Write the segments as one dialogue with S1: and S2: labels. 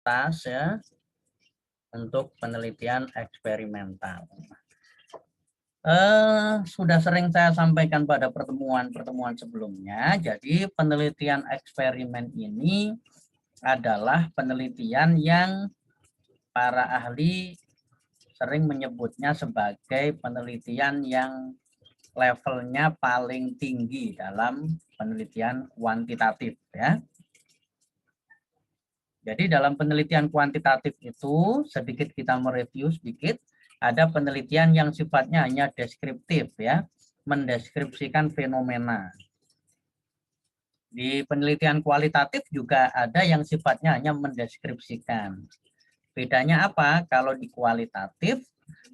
S1: tas ya untuk penelitian eksperimental. Sudah sering saya sampaikan pada pertemuan-pertemuan sebelumnya, jadi penelitian eksperimen ini adalah penelitian yang para ahli sering menyebutnya sebagai penelitian yang levelnya paling tinggi dalam penelitian kuantitatif ya. Jadi dalam penelitian kuantitatif itu sedikit kita mereview sedikit. Ada penelitian yang sifatnya hanya deskriptif ya, mendeskripsikan fenomena. Di penelitian kualitatif juga ada yang sifatnya hanya mendeskripsikan. Bedanya apa? Kalau di kualitatif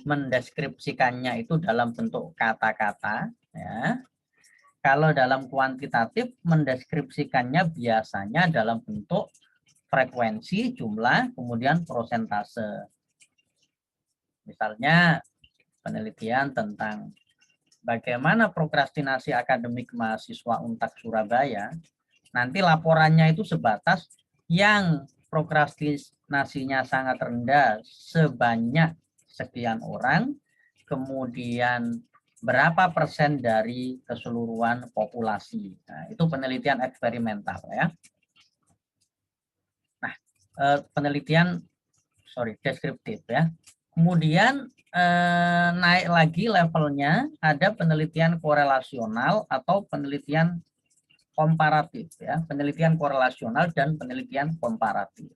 S1: mendeskripsikannya itu dalam bentuk kata-kata ya. Kalau dalam kuantitatif mendeskripsikannya biasanya dalam bentuk frekuensi, jumlah, kemudian prosentase. Misalnya penelitian tentang bagaimana prokrastinasi akademik mahasiswa Untak Surabaya, nanti laporannya itu sebatas yang prokrastinasinya sangat rendah sebanyak sekian orang, kemudian berapa persen dari keseluruhan populasi. Nah, itu penelitian eksperimental ya. Nah, penelitian deskriptif ya. Kemudian naik lagi levelnya, ada penelitian korelasional atau penelitian komparatif ya, penelitian korelasional dan penelitian komparatif.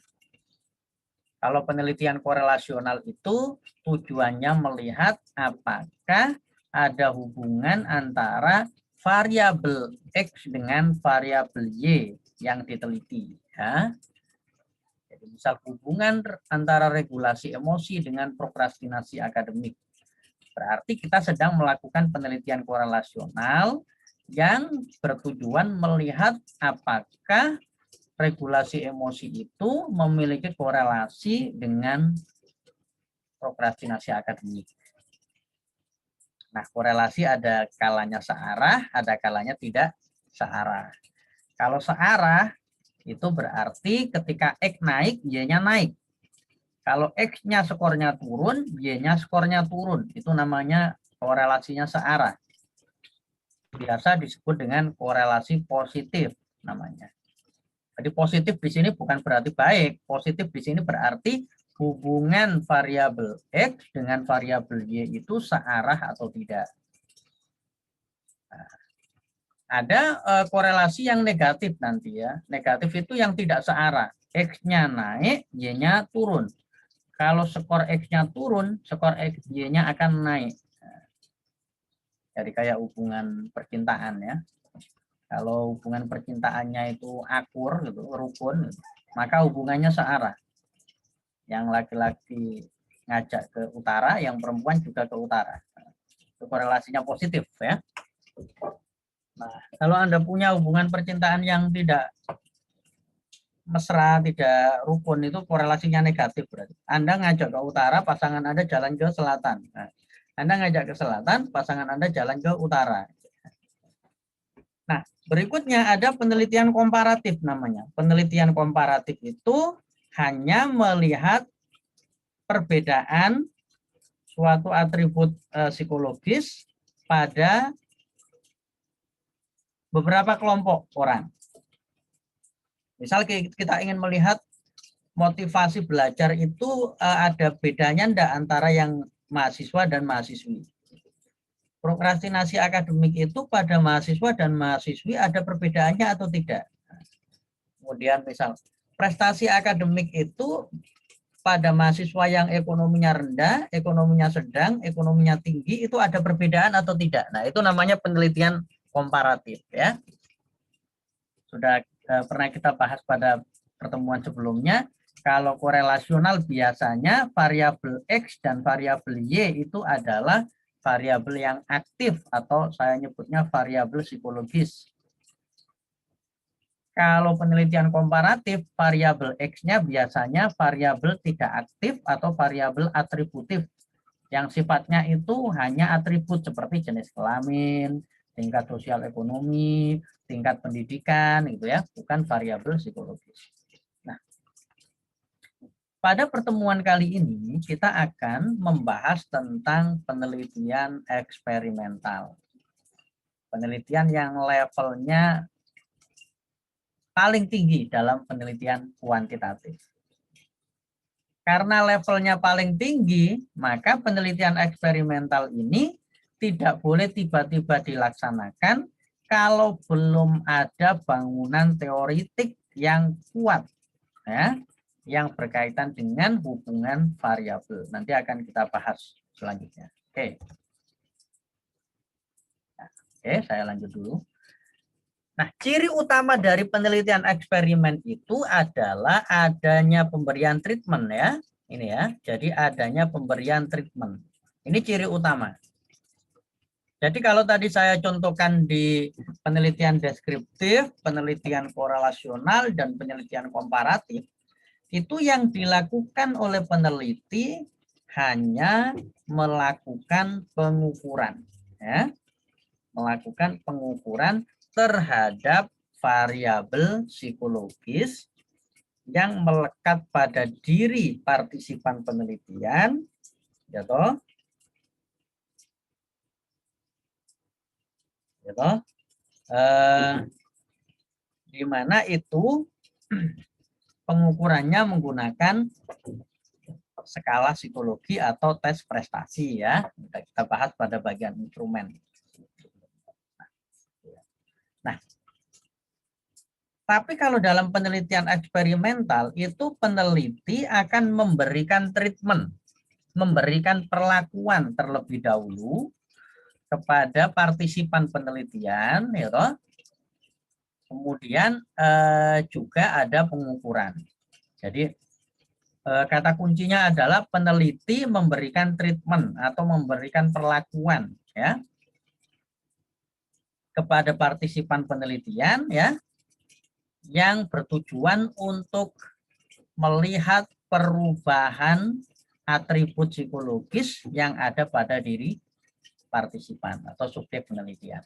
S1: Kalau penelitian korelasional itu tujuannya melihat apakah ada hubungan antara variabel X dengan variabel Y yang diteliti ya. Misal hubungan antara regulasi emosi dengan prokrastinasi akademik. Berarti kita sedang melakukan penelitian korelasional yang bertujuan melihat apakah regulasi emosi itu memiliki korelasi dengan prokrastinasi akademik. Nah, korelasi ada kalanya searah, ada kalanya tidak searah. Kalau searah, itu berarti ketika X naik, Y-nya naik. Kalau X-nya skornya turun, Y-nya skornya turun. Itu namanya korelasinya searah. Biasa disebut dengan korelasi positif namanya. Jadi positif di sini bukan berarti baik. Positif di sini berarti hubungan variabel X dengan variabel Y itu searah atau tidak. Nah, ada korelasi yang negatif nanti ya. Negatif itu yang tidak searah. X-nya naik, Y-nya turun. Kalau skor X-nya turun, skor Y-nya akan naik. Jadi kayak hubungan percintaan ya. Kalau hubungan percintaannya itu akur, gitu, rukun, gitu, maka hubungannya searah. Yang laki-laki ngajak ke utara, yang perempuan juga ke utara. Itu korelasinya positif ya. Nah, kalau Anda punya hubungan percintaan yang tidak mesra, tidak rukun, itu korelasinya negatif berarti. Anda ngajak ke utara, pasangan Anda jalan ke selatan. Nah, Anda ngajak ke selatan, pasangan Anda jalan ke utara. Nah, berikutnya ada penelitian komparatif namanya. Penelitian komparatif itu hanya melihat perbedaan suatu atribut psikologis pada beberapa kelompok orang. Misal kita ingin melihat motivasi belajar itu ada bedanya enggak antara yang mahasiswa dan mahasiswi. Prokrastinasi akademik itu pada mahasiswa dan mahasiswi ada perbedaannya atau tidak. Kemudian misal prestasi akademik itu pada mahasiswa yang ekonominya rendah, ekonominya sedang, ekonominya tinggi itu ada perbedaan atau tidak. Nah, itu namanya penelitian komparatif ya. Sudah pernah kita bahas pada pertemuan sebelumnya. Kalau korelasional biasanya variabel X dan variabel Y itu adalah variabel yang aktif atau saya nyebutnya variabel psikologis. Kalau penelitian komparatif, variabel X-nya biasanya variabel tidak aktif atau variabel atributif. Yang sifatnya itu hanya atribut seperti jenis kelamin, tingkat sosial ekonomi, tingkat pendidikan, gitu ya, bukan variabel psikologis. Nah, Pada pertemuan kali ini kita akan membahas tentang penelitian eksperimental. Penelitian yang levelnya paling tinggi dalam penelitian kuantitatif. Karena levelnya paling tinggi, maka penelitian eksperimental ini tidak boleh tiba-tiba dilaksanakan kalau belum ada bangunan teoritik yang kuat, ya, yang berkaitan dengan hubungan variabel. Nanti akan kita bahas selanjutnya. Oke, saya lanjut dulu. Nah, ciri utama dari penelitian eksperimen itu adalah adanya pemberian treatment, ya. Ini ya, jadi adanya pemberian treatment. Ini ciri utama. Jadi kalau tadi saya contohkan di penelitian deskriptif, penelitian korelasional, dan penelitian komparatif, itu yang dilakukan oleh peneliti hanya melakukan pengukuran, ya, melakukan pengukuran terhadap variabel psikologis yang melekat pada diri partisipan penelitian, ya toh, ya toh, di mana itu pengukurannya menggunakan skala psikologi atau tes prestasi, ya. Kita bahas pada bagian instrumen. Nah, tapi kalau dalam penelitian eksperimental itu peneliti akan memberikan treatment, memberikan perlakuan terlebih dahulu kepada partisipan penelitian, ya toh. Kemudian juga ada pengukuran. Jadi kata kuncinya adalah peneliti memberikan treatment atau memberikan perlakuan, ya, kepada partisipan penelitian, ya, yang bertujuan untuk melihat perubahan atribut psikologis yang ada pada diri partisipan atau subjek penelitian.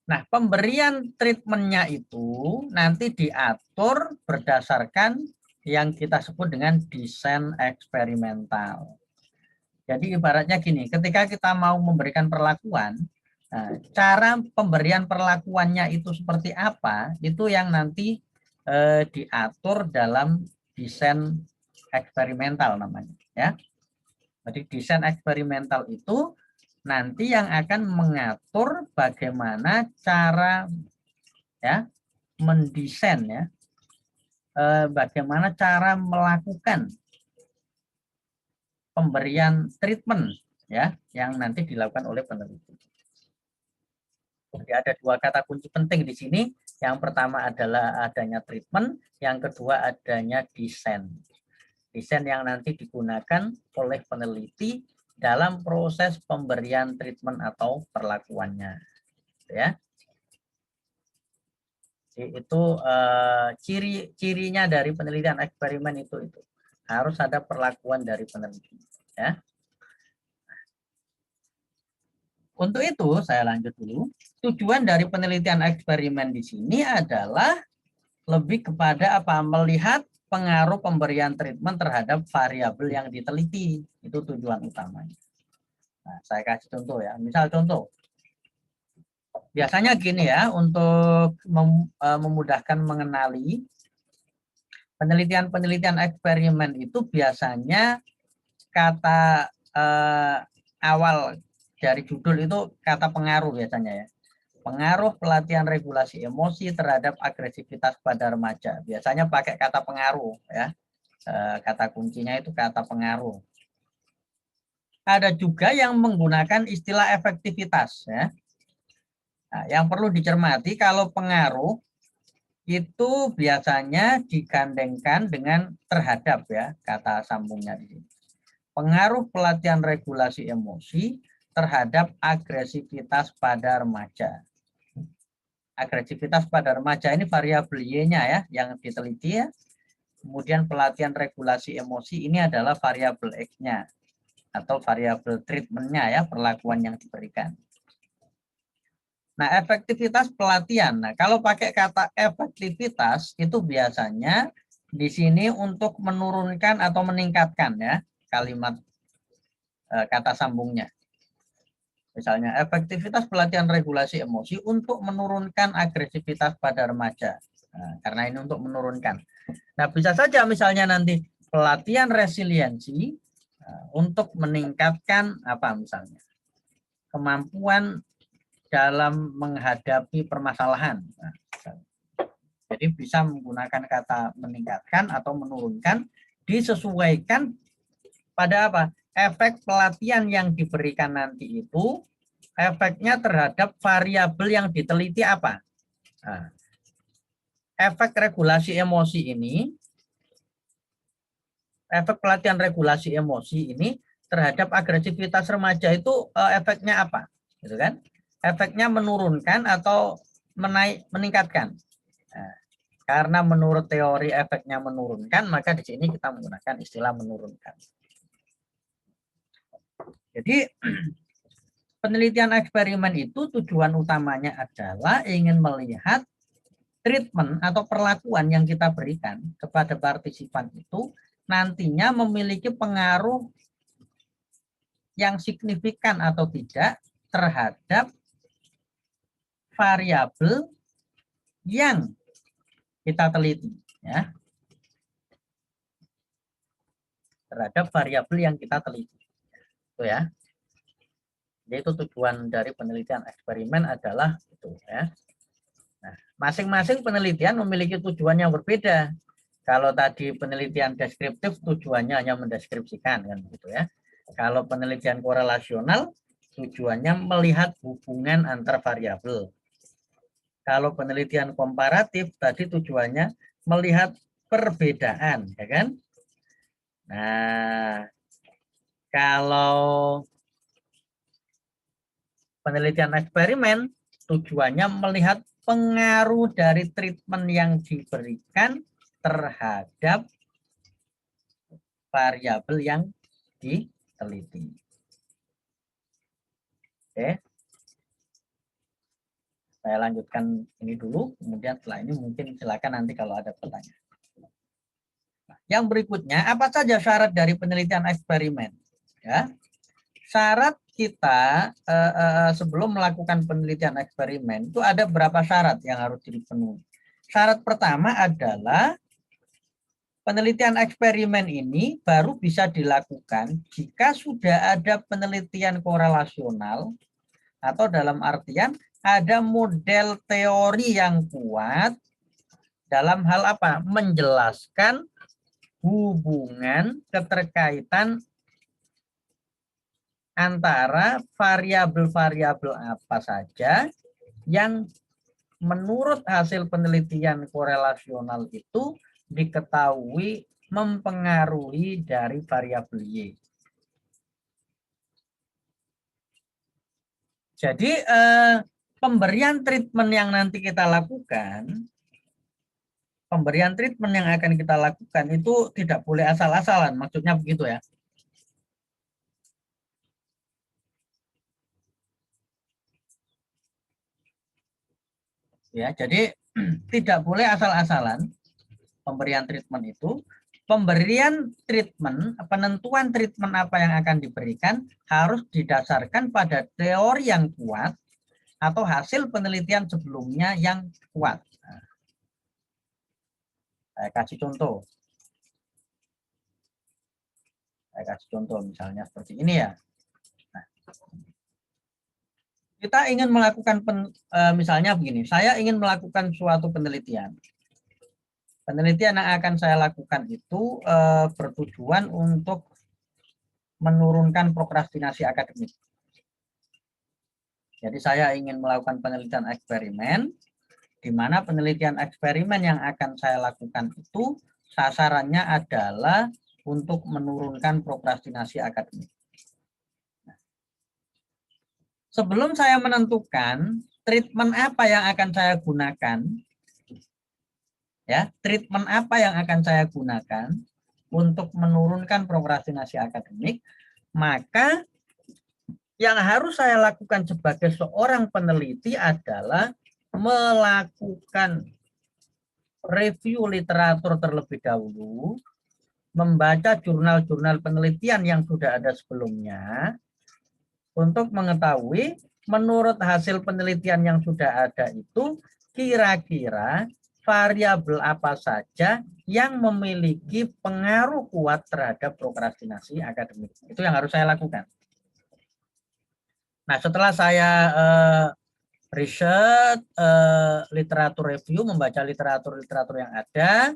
S1: Nah, pemberian treatmentnya itu nanti diatur berdasarkan yang kita sebut dengan desain eksperimental. Jadi ibaratnya gini, ketika kita mau memberikan perlakuan, cara pemberian perlakuannya itu seperti apa, itu yang nanti diatur dalam desain eksperimental namanya, ya. Jadi desain eksperimental itu nanti yang akan mengatur bagaimana cara, ya, mendesain, ya, bagaimana cara melakukan pemberian treatment, ya, yang nanti dilakukan oleh peneliti. Jadi ada dua kata kunci penting di sini. Yang pertama adalah adanya treatment, yang kedua adanya desain. Desain yang nanti digunakan oleh peneliti dalam proses pemberian treatment atau perlakuannya, ya. Jadi itu ciri-cirinya dari penelitian eksperimen itu harus ada perlakuan dari peneliti, ya. Untuk itu saya lanjut dulu. Tujuan dari penelitian eksperimen di sini adalah lebih kepada apa? Melihat pengaruh pemberian treatment terhadap variabel yang diteliti. Itu tujuan utamanya. Nah, saya kasih contoh, ya. Misal contoh. Biasanya gini, ya, untuk memudahkan mengenali penelitian-penelitian eksperimen itu biasanya kata awal dari judul itu kata pengaruh biasanya, ya. Pengaruh pelatihan regulasi emosi terhadap agresivitas pada remaja. Biasanya pakai kata pengaruh, ya. Kata kuncinya itu kata pengaruh. Ada juga yang menggunakan istilah efektivitas, ya. Nah, yang perlu dicermati kalau pengaruh itu biasanya digandengkan dengan terhadap, ya, kata sambungnya di sini. Pengaruh pelatihan regulasi emosi terhadap agresivitas pada remaja. Agresivitas pada remaja ini variabel Y-nya, ya, yang diteliti, ya. Kemudian pelatihan regulasi emosi ini adalah variabel X-nya atau variabel treatment-nya, ya, perlakuan yang diberikan. Nah, efektivitas pelatihan. Nah, kalau pakai kata efektivitas itu biasanya di sini untuk menurunkan atau meningkatkan ya kalimat kata sambungnya. Misalnya efektivitas pelatihan regulasi emosi untuk menurunkan agresivitas pada remaja. Nah, karena ini untuk menurunkan. Nah, bisa saja misalnya nanti pelatihan resiliensi untuk meningkatkan apa misalnya kemampuan dalam menghadapi permasalahan. Nah, jadi bisa menggunakan kata meningkatkan atau menurunkan disesuaikan pada apa? Efek pelatihan yang diberikan nanti itu efeknya terhadap variabel yang diteliti apa? Nah, efek regulasi emosi ini, efek pelatihan regulasi emosi ini terhadap agresivitas remaja itu efeknya apa? Gitu kan? Efeknya menurunkan atau meningkatkan. Nah, karena menurut teori efeknya menurunkan, maka di sini kita menggunakan istilah menurunkan. Jadi penelitian eksperimen itu tujuan utamanya adalah ingin melihat treatment atau perlakuan yang kita berikan kepada partisipan itu nantinya memiliki pengaruh yang signifikan atau tidak terhadap variabel yang kita teliti ya. Terhadap variabel yang kita teliti. Itu ya. Jadi itu tujuan dari penelitian eksperimen adalah itu ya. Nah, masing-masing penelitian memiliki tujuan yang berbeda. Kalau tadi penelitian deskriptif tujuannya hanya mendeskripsikan kan gitu ya. Kalau penelitian korelasional tujuannya melihat hubungan antar variabel. Kalau penelitian komparatif tadi tujuannya melihat perbedaan ya kan. Nah, kalau penelitian eksperimen tujuannya melihat pengaruh dari treatment yang diberikan terhadap variabel yang diteliti. Oke. Saya lanjutkan ini dulu, kemudian setelah ini mungkin silakan nanti kalau ada pertanyaan. Nah, yang berikutnya, apa saja syarat dari penelitian eksperimen? Ya, syarat kita sebelum melakukan penelitian eksperimen itu ada beberapa syarat yang harus dipenuhi. Syarat pertama adalah penelitian eksperimen ini baru bisa dilakukan jika sudah ada penelitian korelasional atau dalam artian ada model teori yang kuat dalam hal apa? Menjelaskan hubungan keterkaitan antara variabel-variabel apa saja yang menurut hasil penelitian korelasional itu diketahui mempengaruhi dari variabel Y. Jadi pemberian treatment yang nanti kita lakukan, pemberian treatment yang akan kita lakukan itu tidak boleh asal-asalan, maksudnya begitu ya. Ya, jadi tidak boleh asal-asalan pemberian treatment itu. Pemberian treatment, penentuan treatment apa yang akan diberikan harus didasarkan pada teori yang kuat atau hasil penelitian sebelumnya yang kuat. Nah, saya kasih contoh. Saya kasih contoh misalnya seperti ini ya. Nah, kita ingin melakukan misalnya begini, saya ingin melakukan suatu penelitian. Penelitian yang akan saya lakukan itu bertujuan untuk menurunkan prokrastinasi akademik. Jadi saya ingin melakukan penelitian eksperimen, di mana penelitian eksperimen yang akan saya lakukan itu sasarannya adalah untuk menurunkan prokrastinasi akademik. Sebelum saya menentukan treatment apa yang akan saya gunakan, ya, treatment apa yang akan saya gunakan untuk menurunkan prokrastinasi akademik, maka yang harus saya lakukan sebagai seorang peneliti adalah melakukan review literatur terlebih dahulu, membaca jurnal-jurnal penelitian yang sudah ada sebelumnya, untuk mengetahui menurut hasil penelitian yang sudah ada itu kira-kira variabel apa saja yang memiliki pengaruh kuat terhadap prokrastinasi akademik. Itu yang harus saya lakukan. Nah, setelah saya riset, literatur review, membaca literatur-literatur yang ada,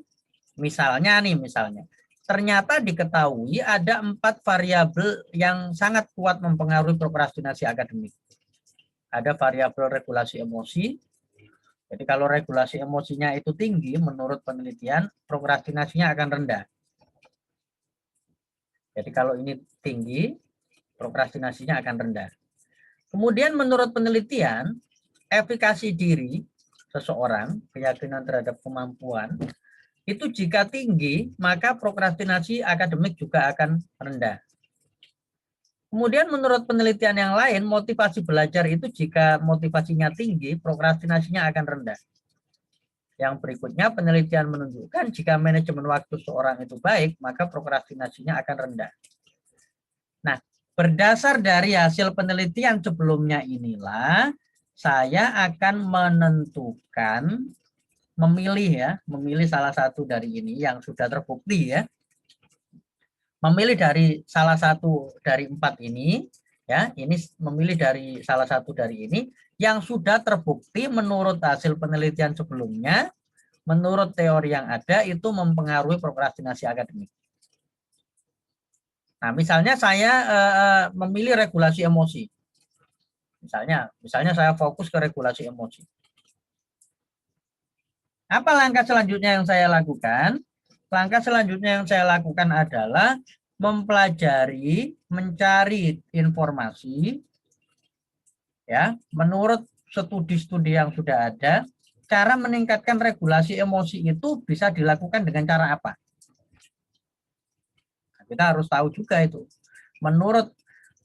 S1: misalnya, ternyata diketahui ada 4 variabel yang sangat kuat mempengaruhi prokrastinasi akademik. Ada variabel regulasi emosi. Jadi kalau regulasi emosinya itu tinggi, menurut penelitian, prokrastinasinya akan rendah. Jadi kalau ini tinggi, prokrastinasinya akan rendah. Kemudian menurut penelitian, efikasi diri seseorang, keyakinan terhadap kemampuan, itu jika tinggi, maka prokrastinasi akademik juga akan rendah. Kemudian menurut penelitian yang lain, motivasi belajar itu jika motivasinya tinggi, prokrastinasinya akan rendah. Yang berikutnya, penelitian menunjukkan jika manajemen waktu seorang itu baik, maka prokrastinasinya akan rendah. Nah, berdasar dari hasil penelitian sebelumnya inilah, saya akan menentukan, memilih salah satu dari ini yang sudah terbukti ya. Memilih dari salah satu dari 4 ini, ya, ini memilih dari salah satu dari ini yang sudah terbukti menurut hasil penelitian sebelumnya, menurut teori yang ada itu mempengaruhi prokrastinasi akademik. Nah, misalnya saya memilih regulasi emosi. Misalnya saya fokus ke regulasi emosi. Apa langkah selanjutnya yang saya lakukan? Langkah selanjutnya yang saya lakukan adalah mempelajari, mencari informasi, ya, menurut studi-studi yang sudah ada, cara meningkatkan regulasi emosi itu bisa dilakukan dengan cara apa? Nah, kita harus tahu juga itu. Menurut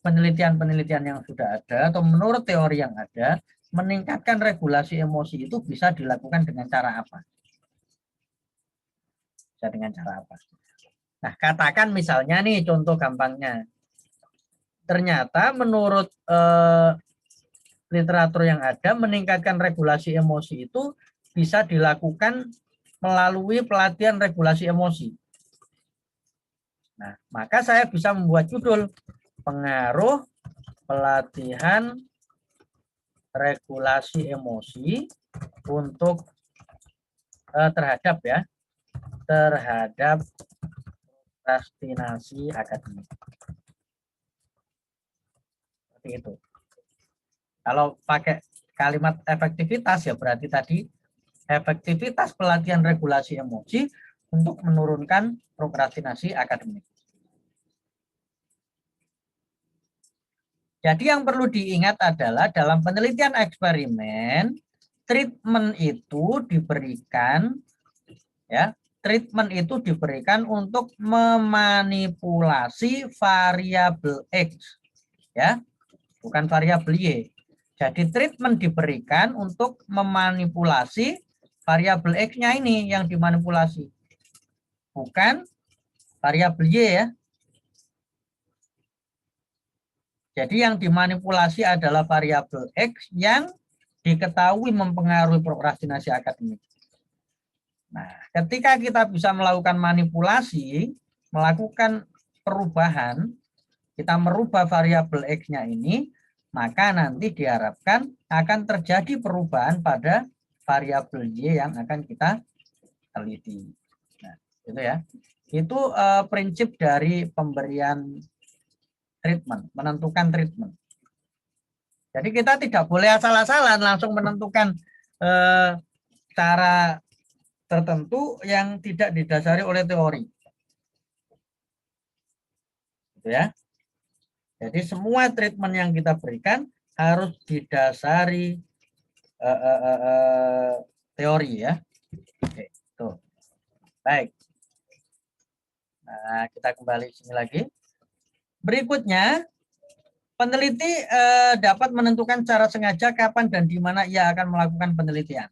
S1: penelitian-penelitian yang sudah ada atau menurut teori yang ada, meningkatkan regulasi emosi itu bisa dilakukan dengan cara apa? Dengan cara apa? Nah, katakan misalnya nih contoh gampangnya. Ternyata menurut literatur yang ada, meningkatkan regulasi emosi itu bisa dilakukan melalui pelatihan regulasi emosi. Nah, maka saya bisa membuat judul pengaruh pelatihan regulasi emosi untuk terhadap prokrastinasi akademik. Seperti itu. Kalau pakai kalimat efektivitas ya berarti tadi efektivitas pelatihan regulasi emosi untuk menurunkan prokrastinasi akademik. Jadi yang perlu diingat adalah dalam penelitian eksperimen, treatment itu diberikan untuk memanipulasi variabel X, ya, bukan variabel Y. Jadi treatment diberikan untuk memanipulasi variabel X-nya ini yang dimanipulasi, bukan variabel Y ya. Jadi yang dimanipulasi adalah variabel X yang diketahui mempengaruhi prokrastinasi akademik. Nah, ketika kita bisa melakukan manipulasi, melakukan perubahan, kita merubah variabel X-nya ini, maka nanti diharapkan akan terjadi perubahan pada variabel Y yang akan kita teliti. Nah, itu ya. Itu prinsip dari pemberian treatment, menentukan treatment. Jadi kita tidak boleh asal-asalan langsung menentukan cara tertentu yang tidak didasari oleh teori. Gitu ya. Jadi semua treatment yang kita berikan harus didasari teori ya. Oke, tuh. Baik. Nah, kita kembali sini lagi. Berikutnya, peneliti dapat menentukan cara sengaja kapan dan di mana ia akan melakukan penelitian.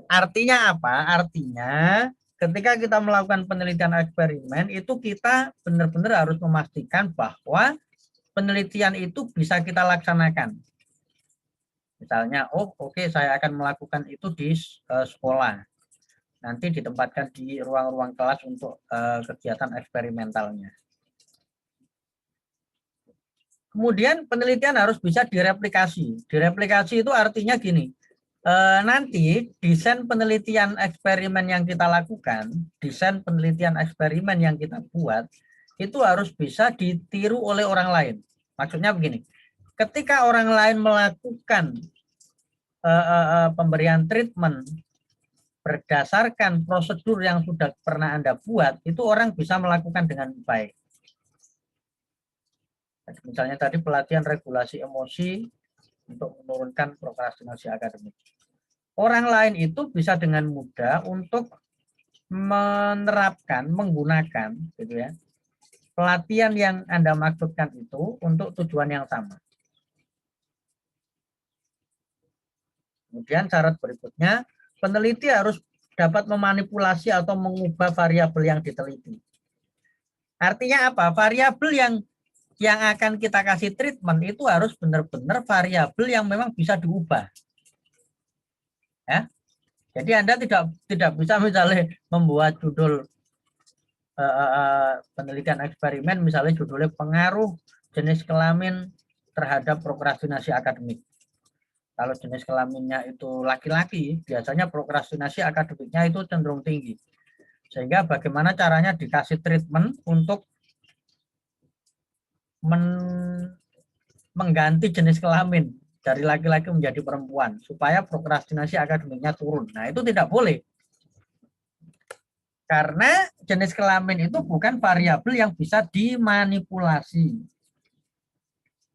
S1: Artinya apa? Artinya ketika kita melakukan penelitian eksperimen itu kita benar-benar harus memastikan bahwa penelitian itu bisa kita laksanakan. Misalnya, oh oke, saya akan melakukan itu di sekolah. Nanti ditempatkan di ruang-ruang kelas untuk kegiatan eksperimentalnya. Kemudian penelitian harus bisa direplikasi. Direplikasi itu artinya gini, nanti desain penelitian eksperimen yang kita lakukan, desain penelitian eksperimen yang kita buat, itu harus bisa ditiru oleh orang lain. Maksudnya begini, ketika orang lain melakukan pemberian treatment berdasarkan prosedur yang sudah pernah Anda buat, itu orang bisa melakukan dengan baik. Misalnya tadi pelatihan regulasi emosi untuk menurunkan prokrastinasi akademik. Orang lain itu bisa dengan mudah untuk menerapkan, menggunakan gitu ya, pelatihan yang Anda maksudkan itu untuk tujuan yang sama. Kemudian syarat berikutnya, peneliti harus dapat memanipulasi atau mengubah variabel yang diteliti. Artinya apa? Variabel yang akan kita kasih treatment itu harus benar-benar variabel yang memang bisa diubah. Ya. Jadi Anda tidak bisa misalnya membuat judul penelitian eksperimen, misalnya judulnya pengaruh jenis kelamin terhadap prokrastinasi akademik. Kalau jenis kelaminnya itu laki-laki, biasanya prokrastinasi akademiknya itu cenderung tinggi. Sehingga bagaimana caranya dikasih treatment untuk mengganti jenis kelamin dari laki-laki menjadi perempuan supaya prokrastinasi akademiknya turun. Nah, itu tidak boleh. Karena jenis kelamin itu bukan variabel yang bisa dimanipulasi.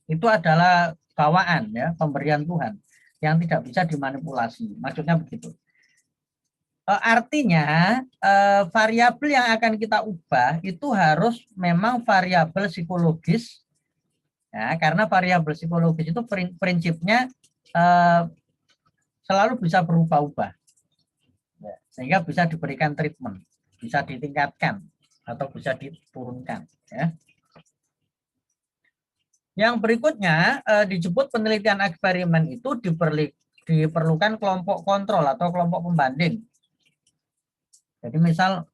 S1: Itu adalah bawaan ya, pemberian Tuhan yang tidak bisa dimanipulasi. Maksudnya begitu. Artinya variabel yang akan kita ubah itu harus memang variabel psikologis ya, karena variabel psikologis itu prinsipnya selalu bisa berubah-ubah ya, sehingga bisa diberikan treatment, bisa ditingkatkan atau bisa diturunkan ya. Yang berikutnya disebut penelitian eksperimen itu diperlukan kelompok kontrol atau kelompok pembanding. Jadi misal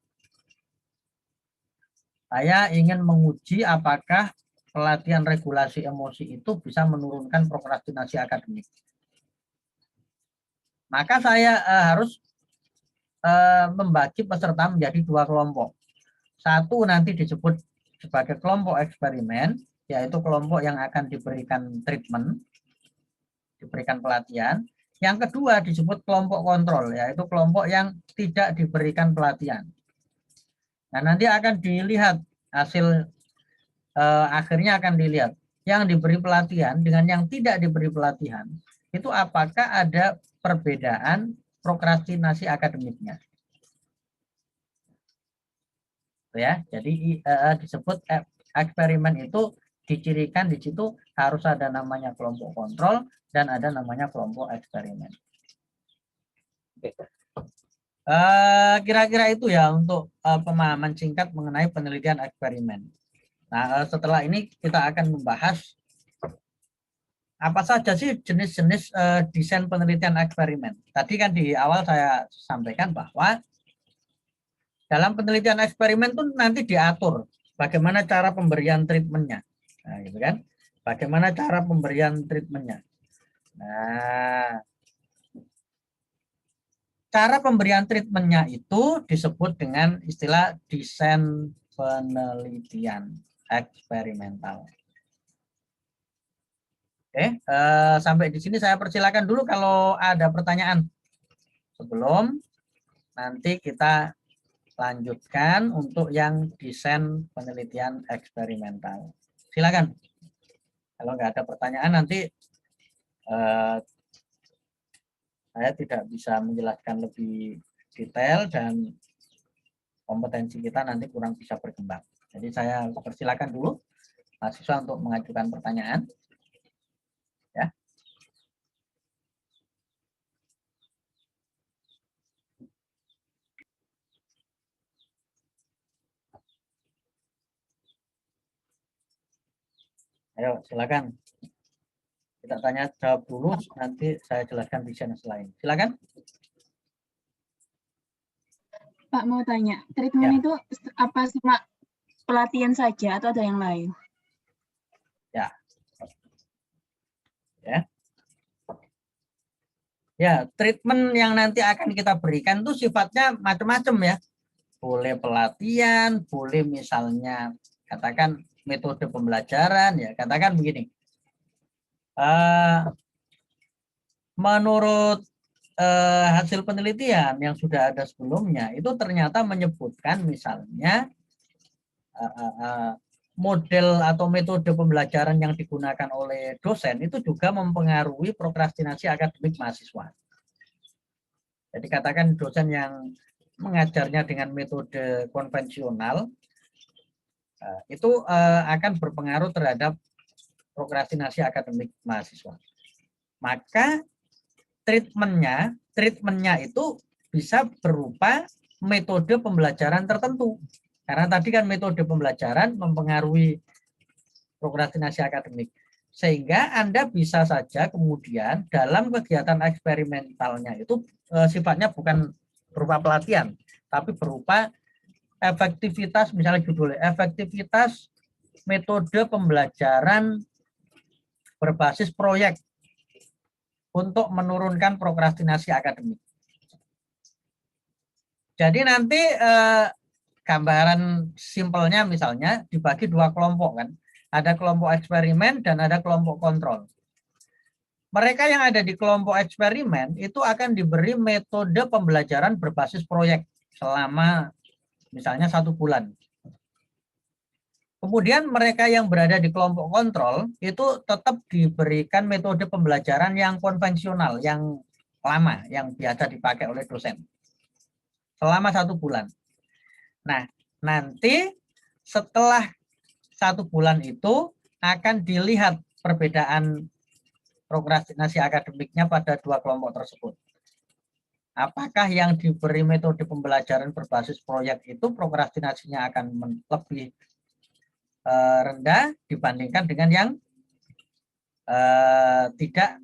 S1: saya ingin menguji apakah pelatihan regulasi emosi itu bisa menurunkan prokrastinasi akademik. Maka saya harus membagi peserta menjadi dua kelompok. Satu nanti disebut sebagai kelompok eksperimen, yaitu kelompok yang akan diberikan treatment, diberikan pelatihan. Yang kedua disebut kelompok kontrol, yaitu kelompok yang tidak diberikan pelatihan. Nah, nanti akan dilihat hasil akhirnya akan dilihat yang diberi pelatihan dengan yang tidak diberi pelatihan itu apakah ada perbedaan prokrastinasi akademiknya. Ya, jadi disebut eksperimen itu dicirikan di situ harus ada namanya kelompok kontrol dan ada namanya kelompok eksperimen. Kira-kira itu ya untuk pemahaman singkat mengenai penelitian eksperimen. Nah, setelah ini kita akan membahas apa saja sih jenis-jenis desain penelitian eksperimen. Tadi kan di awal saya sampaikan bahwa dalam penelitian eksperimen itu nanti diatur bagaimana cara pemberian treatmentnya. Nah, gitu kan? Bagaimana cara pemberian treatmentnya. Nah, cara pemberian treatmentnya itu disebut dengan istilah desain penelitian eksperimental. Oke, sampai di sini saya persilakan dulu kalau ada pertanyaan. Sebelum nanti kita lanjutkan untuk yang desain penelitian eksperimental. Silakan. Kalau nggak ada pertanyaan nanti saya tidak bisa menjelaskan lebih detail dan kompetensi kita nanti kurang bisa berkembang. Jadi saya persilakan dulu mahasiswa untuk mengajukan pertanyaan. Ya. Ayo, silakan. Kita tanya jawab dulu, nanti saya jelaskan di channel lain. Silakan.
S2: Pak mau tanya, treatment
S1: Ya.
S2: itu apa cuma pelatihan saja atau ada yang lain?
S1: Ya. Ya. Ya, treatment yang nanti akan kita berikan itu sifatnya macam-macam ya. Boleh pelatihan, boleh misalnya katakan metode pembelajaran ya. Katakan begini. Menurut hasil penelitian yang sudah ada sebelumnya itu ternyata menyebutkan misalnya model atau metode pembelajaran yang digunakan oleh dosen itu juga mempengaruhi prokrastinasi akademik mahasiswa. Jadi katakan dosen yang mengajarnya dengan metode konvensional itu akan berpengaruh terhadap prokrastinasi akademik mahasiswa. Maka treatmentnya itu bisa berupa metode pembelajaran tertentu. Karena tadi kan metode pembelajaran mempengaruhi prokrastinasi akademik. Sehingga Anda bisa saja kemudian dalam kegiatan eksperimentalnya itu sifatnya bukan berupa pelatihan, tapi berupa efektivitas, misalnya judulnya, efektivitas metode pembelajaran berbasis proyek untuk menurunkan prokrastinasi akademik. Jadi nanti gambaran simpelnya misalnya dibagi dua kelompok kan. Ada kelompok eksperimen dan ada kelompok kontrol. Mereka yang ada di kelompok eksperimen itu akan diberi metode pembelajaran berbasis proyek selama misalnya 1 bulan. Kemudian mereka yang berada di kelompok kontrol itu tetap diberikan metode pembelajaran yang konvensional, yang lama, yang biasa dipakai oleh dosen. Selama 1 bulan. Nah, nanti setelah 1 bulan itu akan dilihat perbedaan prokrastinasi akademiknya pada dua kelompok tersebut. Apakah yang diberi metode pembelajaran berbasis proyek itu prokrastinasinya akan lebih rendah dibandingkan dengan yang tidak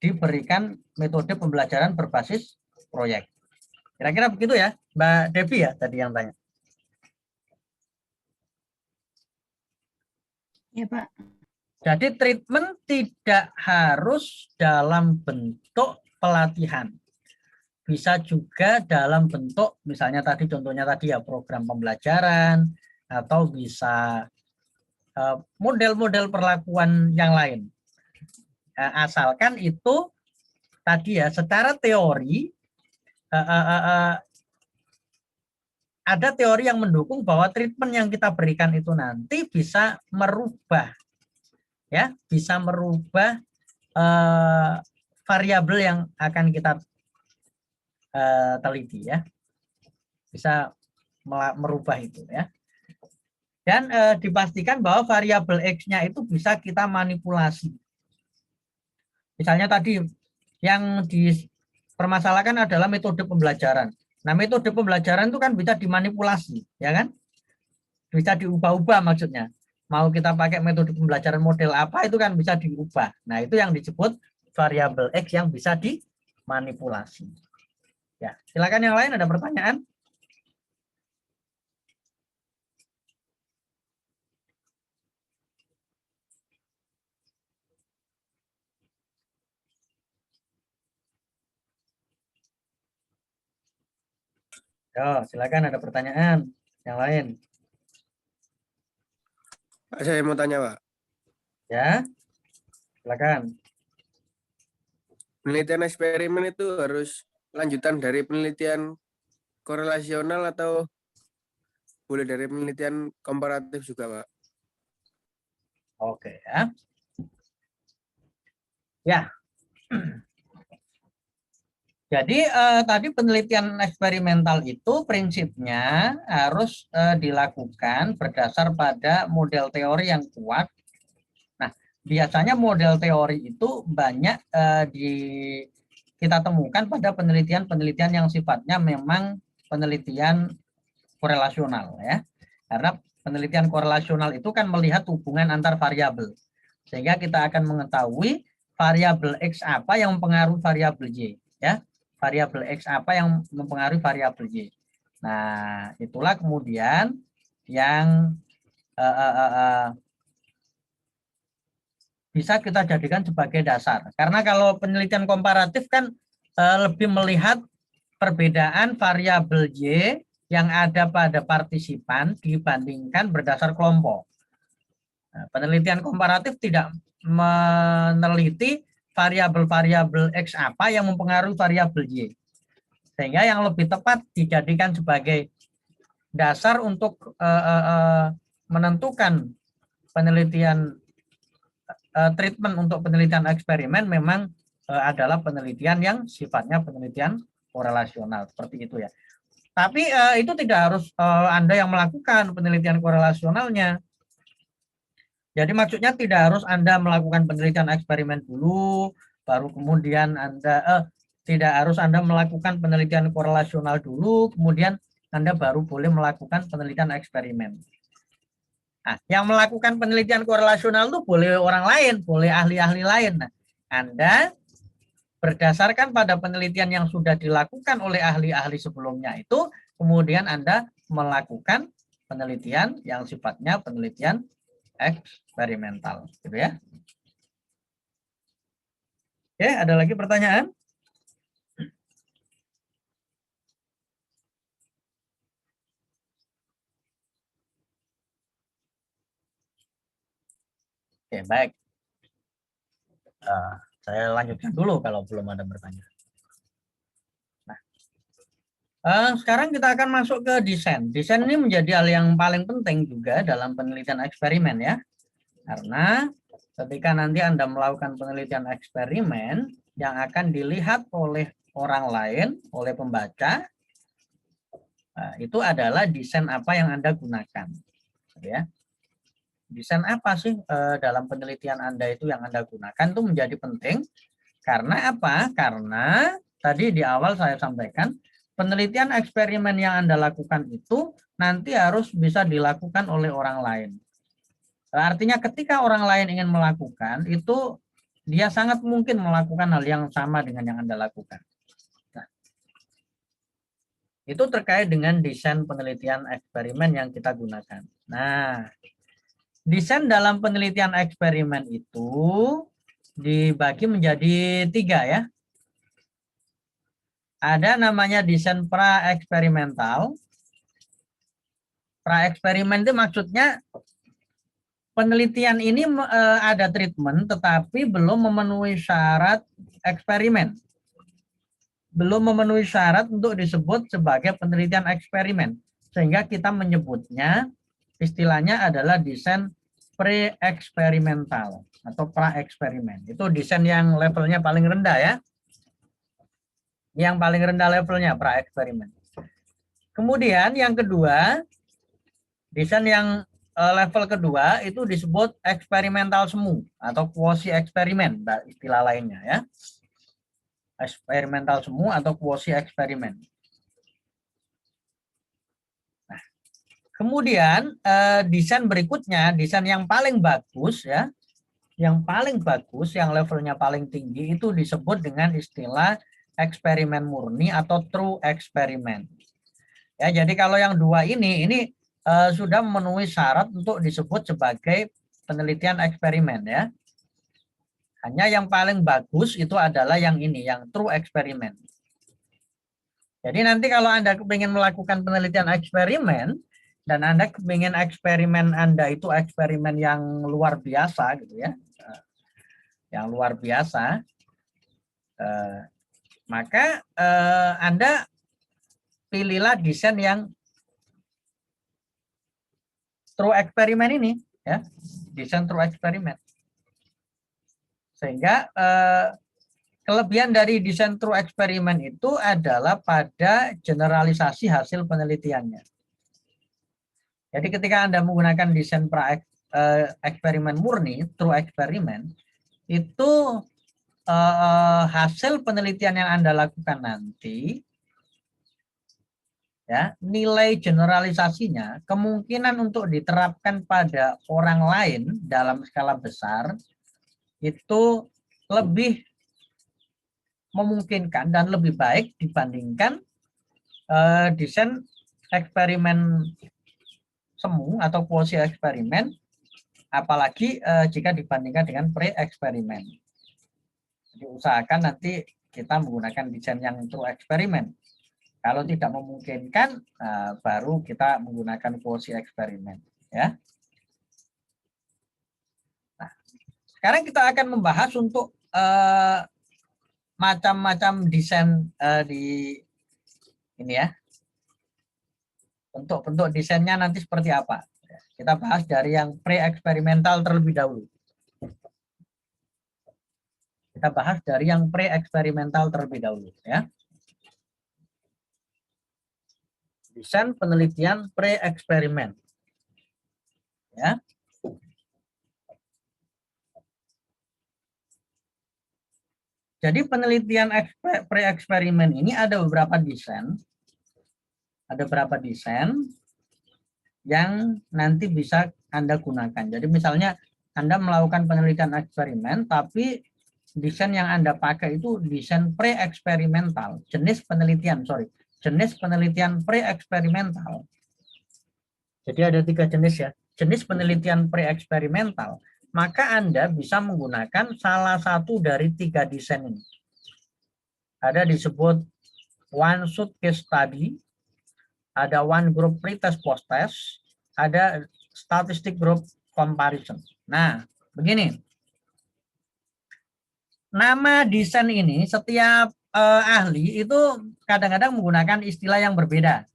S1: diberikan metode pembelajaran berbasis proyek. Kira-kira begitu ya, Mbak Devi ya tadi yang tanya.
S2: Ya Pak.
S1: Jadi treatment tidak harus dalam bentuk pelatihan. Bisa juga dalam bentuk misalnya tadi contohnya tadi ya program pembelajaran atau bisa model-model perlakuan yang lain. Asalkan itu tadi ya secara teori ada teori yang mendukung bahwa treatment yang kita berikan itu nanti bisa merubah ya, bisa merubah variabel yang akan kita teliti ya. Bisa merubah itu ya. Dan dipastikan bahwa variabel X-nya itu bisa kita manipulasi. Misalnya tadi yang dipermasalahkan adalah metode pembelajaran. Nah, metode pembelajaran itu kan bisa dimanipulasi, ya kan? Bisa diubah-ubah maksudnya. Mau kita pakai metode pembelajaran model apa itu kan bisa diubah. Nah, itu yang disebut variabel X yang bisa dimanipulasi. Ya, silakan yang lain ada pertanyaan? Yo, silakan ada pertanyaan yang lain.
S3: Pak, saya mau tanya, Pak.
S1: Ya, silakan.
S3: Penelitian eksperimen itu harus lanjutan dari penelitian korelasional atau boleh dari penelitian komparatif juga, Pak?
S1: Oke ya. Ya. Jadi tadi penelitian eksperimental itu prinsipnya harus dilakukan berdasar pada model teori yang kuat. Nah, biasanya model teori itu banyak kita temukan pada penelitian-penelitian yang sifatnya memang penelitian korelasional ya. Karena penelitian korelasional itu kan melihat hubungan antar variabel. Sehingga kita akan mengetahui variabel X apa yang mempengaruhi variabel Y. Ya, variabel X apa yang mempengaruhi variabel Y. Nah, itulah kemudian yang bisa kita jadikan sebagai dasar. Karena kalau penelitian komparatif kan lebih melihat perbedaan variabel Y yang ada pada partisipan dibandingkan berdasar kelompok. Nah, penelitian komparatif tidak meneliti variabel-variabel X apa yang mempengaruhi variabel Y. Sehingga yang lebih tepat dijadikan sebagai dasar untuk menentukan penelitian treatment untuk penelitian eksperimen memang adalah penelitian yang sifatnya penelitian korelasional seperti itu ya. Tapi itu tidak harus Anda yang melakukan penelitian korelasionalnya. Jadi maksudnya tidak harus Anda melakukan penelitian eksperimen dulu, baru kemudian Anda tidak harus Anda melakukan penelitian korelasional dulu, kemudian Anda baru boleh melakukan penelitian eksperimen. Nah, yang melakukan penelitian korelasional itu boleh orang lain, boleh ahli-ahli lain. Nah, Anda berdasarkan pada penelitian yang sudah dilakukan oleh ahli-ahli sebelumnya itu, kemudian Anda melakukan penelitian yang sifatnya penelitian eksperimental, gitu ya. Oke, ada lagi pertanyaan? Oke, baik. Saya lanjutkan dulu kalau belum ada pertanyaan. Nah, sekarang kita akan masuk ke desain. Desain ini menjadi hal yang paling penting juga dalam penelitian eksperimen ya. Karena ketika nanti Anda melakukan penelitian eksperimen yang akan dilihat oleh orang lain, oleh pembaca, itu adalah desain apa yang Anda gunakan. Ya. Desain apa sih dalam penelitian Anda itu yang Anda gunakan itu menjadi penting. Karena apa? Karena tadi di awal saya sampaikan, penelitian eksperimen yang Anda lakukan itu nanti harus bisa dilakukan oleh orang lain. Artinya ketika orang lain ingin melakukan, itu dia sangat mungkin melakukan hal yang sama dengan yang Anda lakukan. Nah, itu terkait dengan desain penelitian eksperimen yang kita gunakan. Nah, desain dalam penelitian eksperimen itu dibagi menjadi 3 ya. Ada namanya desain pra-eksperimental. Pra-eksperimen itu maksudnya penelitian ini ada treatment tetapi belum memenuhi syarat eksperimen. Belum memenuhi syarat untuk disebut sebagai penelitian eksperimen. Sehingga kita menyebutnya istilahnya adalah desain pre-eksperimental atau pra-eksperimen. Itu desain yang levelnya paling rendah ya. Yang paling rendah levelnya pra-eksperimen. Kemudian yang kedua, desain yang level kedua itu disebut eksperimental semu atau quasi eksperimen, istilah lainnya ya. Eksperimental semu atau quasi eksperimen. Nah, kemudian desain berikutnya, desain yang paling bagus ya, yang paling bagus, yang levelnya paling tinggi itu disebut dengan istilah eksperimen murni atau true experiment. Ya, jadi kalau yang dua ini sudah memenuhi syarat untuk disebut sebagai penelitian eksperimen ya. Hanya yang paling bagus itu adalah yang ini, yang true experiment. Jadi nanti kalau Anda ingin melakukan penelitian eksperimen dan Anda ingin eksperimen Anda itu eksperimen yang luar biasa gitu ya, yang luar biasa, maka Anda pilihlah desain yang true eksperimen ini ya, desain true eksperimen. Sehingga kelebihan dari desain true eksperimen itu adalah pada generalisasi hasil penelitiannya. Jadi ketika Anda menggunakan desain eksperimen murni, true eksperimen, itu hasil penelitian yang Anda lakukan nanti, ya, nilai generalisasinya, kemungkinan untuk diterapkan pada orang lain dalam skala besar, itu lebih memungkinkan dan lebih baik dibandingkan desain eksperimen semu atau quasi eksperimen, apalagi jika dibandingkan dengan pre-eksperimen. Jadi usahakan nanti kita menggunakan desain yang true eksperimen. Kalau tidak memungkinkan, baru kita menggunakan quasi eksperimen. Ya. Nah, sekarang kita akan membahas untuk macam-macam desain di ini ya. Bentuk-bentuk desainnya nanti seperti apa. Kita bahas dari yang pre-eksperimental terlebih dahulu. Kita bahas dari yang pre-eksperimental terlebih dahulu ya. Desain penelitian pre-eksperimen. Ya. Jadi penelitian pre-eksperimen ini ada beberapa desain. Ada beberapa desain yang nanti bisa Anda gunakan. Jadi misalnya Anda melakukan penelitian eksperimen, tapi desain yang Anda pakai itu desain pre-eksperimental, jenis penelitian pre-eksperimental. Jadi ada 3 jenis ya, jenis penelitian pre-eksperimental. Maka Anda bisa menggunakan salah satu dari 3 desain ini. Ada disebut one shot case study, ada one group pretest post-test, ada statistic group comparison. Nah, begini. Nama desain ini setiap ahli itu kadang-kadang menggunakan istilah yang berbeda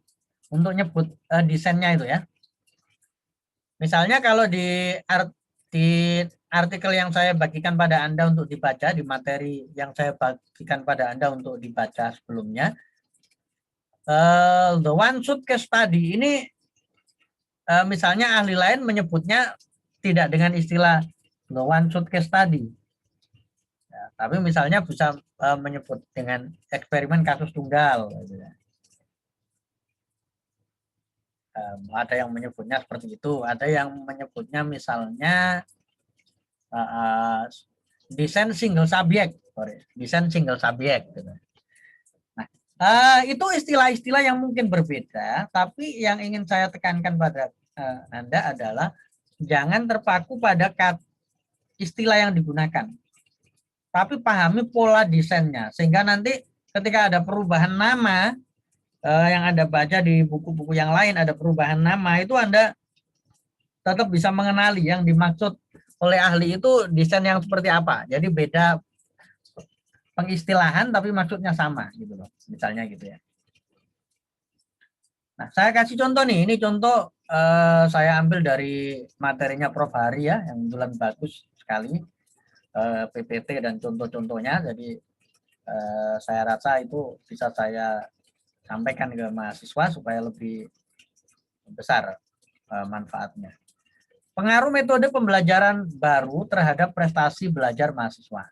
S1: untuk nyebut desainnya itu ya. Misalnya kalau di artikel yang saya bagikan pada Anda untuk dibaca, di materi yang saya bagikan pada Anda untuk dibaca sebelumnya, the one shot case study ini misalnya ahli lain menyebutnya tidak dengan istilah the one shot case study. Ya, tapi misalnya bisa menyebut dengan eksperimen kasus tunggal. Gitu ya. Ada yang menyebutnya seperti itu, ada yang menyebutnya misalnya desain single subject, desain single subject. Gitu. Nah, itu istilah-istilah yang mungkin berbeda, tapi yang ingin saya tekankan pada Anda adalah jangan terpaku pada istilah yang digunakan, tapi pahami pola desainnya, sehingga nanti ketika ada perubahan nama yang Anda baca di buku-buku yang lain, ada perubahan nama, itu Anda tetap bisa mengenali yang dimaksud oleh ahli itu desain yang seperti apa. Jadi beda pengistilahan tapi maksudnya sama gitu loh, misalnya gitu ya. Nah, saya kasih contoh nih, ini contoh saya ambil dari materinya Prof. Hari ya, yang kebetulan bagus sekali, PPT dan contoh-contohnya, jadi saya rasa itu bisa saya sampaikan ke mahasiswa supaya lebih besar manfaatnya. Pengaruh metode pembelajaran baru terhadap prestasi belajar mahasiswa.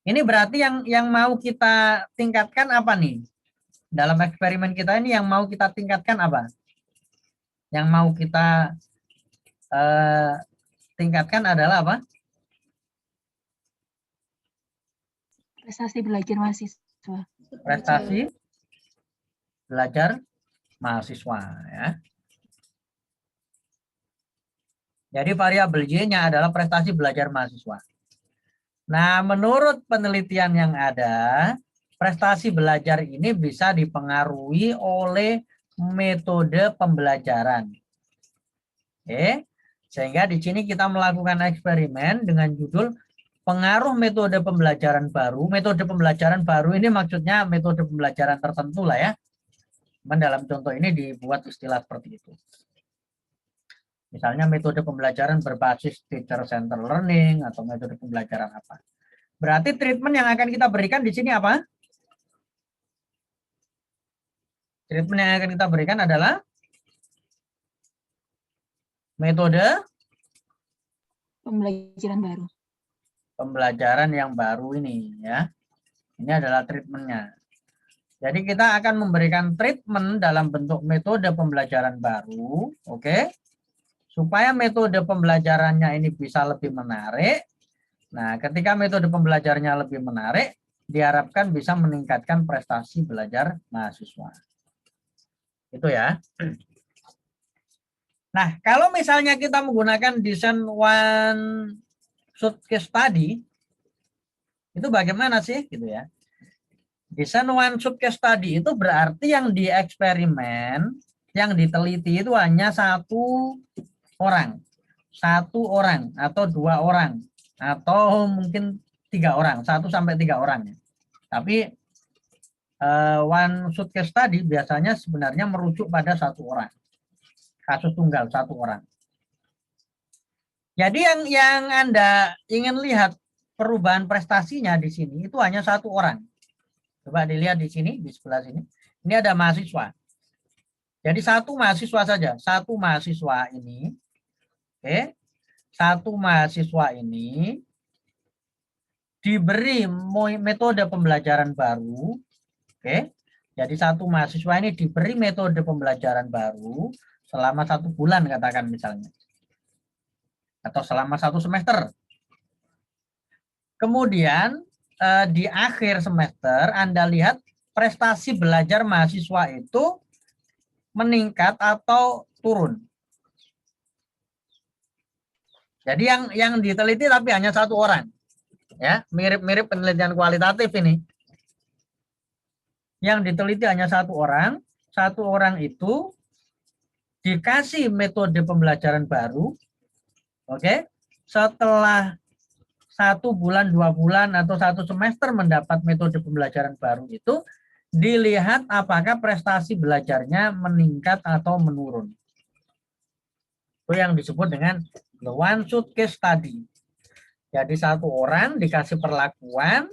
S1: Ini berarti yang mau kita tingkatkan apa nih? Dalam eksperimen kita ini yang mau kita tingkatkan apa? Yang mau kita tingkatkan adalah apa?
S2: Prestasi belajar mahasiswa.
S1: Prestasi belajar mahasiswa ya. Jadi variabel Y-nya adalah prestasi belajar mahasiswa. Nah, menurut penelitian yang ada, prestasi belajar ini bisa dipengaruhi oleh metode pembelajaran. Oke, sehingga di sini kita melakukan eksperimen dengan judul pengaruh metode pembelajaran baru. Metode pembelajaran baru ini maksudnya metode pembelajaran tertentu lah ya. Dalam contoh ini dibuat istilah seperti itu. Misalnya metode pembelajaran berbasis teacher center learning atau metode pembelajaran apa. Berarti treatment yang akan kita berikan di sini apa? Treatment yang akan kita berikan adalah metode
S2: Pembelajaran baru.
S1: Pembelajaran yang baru ini ya. Ini adalah treatmentnya. Jadi kita akan memberikan treatment dalam bentuk metode pembelajaran baru, oke? supaya metode pembelajarannya ini bisa lebih menarik. Nah, ketika metode pembelajarannya lebih menarik, diharapkan bisa meningkatkan prestasi belajar mahasiswa. Itu ya. Nah, kalau misalnya kita menggunakan desain one shot case study, itu bagaimana sih gitu ya? Desain one shot case study itu berarti yang dieksperimen, yang diteliti itu hanya satu orang atau 2 orang atau mungkin 3 orang, 1 sampai 3 orang. Tapi one shot case study biasanya sebenarnya merujuk pada 1 orang, kasus tunggal 1 orang. Jadi yang Anda ingin lihat perubahan prestasinya di sini itu hanya 1 orang. Coba dilihat di sini, di sebelah sini. Ini ada mahasiswa. Jadi 1 mahasiswa saja, 1 mahasiswa ini, oke, 1 mahasiswa ini diberi metode pembelajaran baru, oke. Jadi 1 mahasiswa ini diberi metode pembelajaran baru selama 1 bulan katakan misalnya, atau selama 1 semester. Kemudian di akhir semester Anda lihat prestasi belajar mahasiswa itu meningkat atau turun. Jadi yang diteliti tapi hanya 1 orang. Ya, mirip-mirip penelitian kualitatif ini. Yang diteliti hanya 1 orang. 1 orang itu dikasih metode pembelajaran baru. Oke. Setelah 1 bulan, 2 bulan, atau 1 semester mendapat metode pembelajaran baru itu, dilihat apakah prestasi belajarnya meningkat atau menurun. Itu yang disebut dengan the one shot case study. Jadi 1 orang dikasih perlakuan,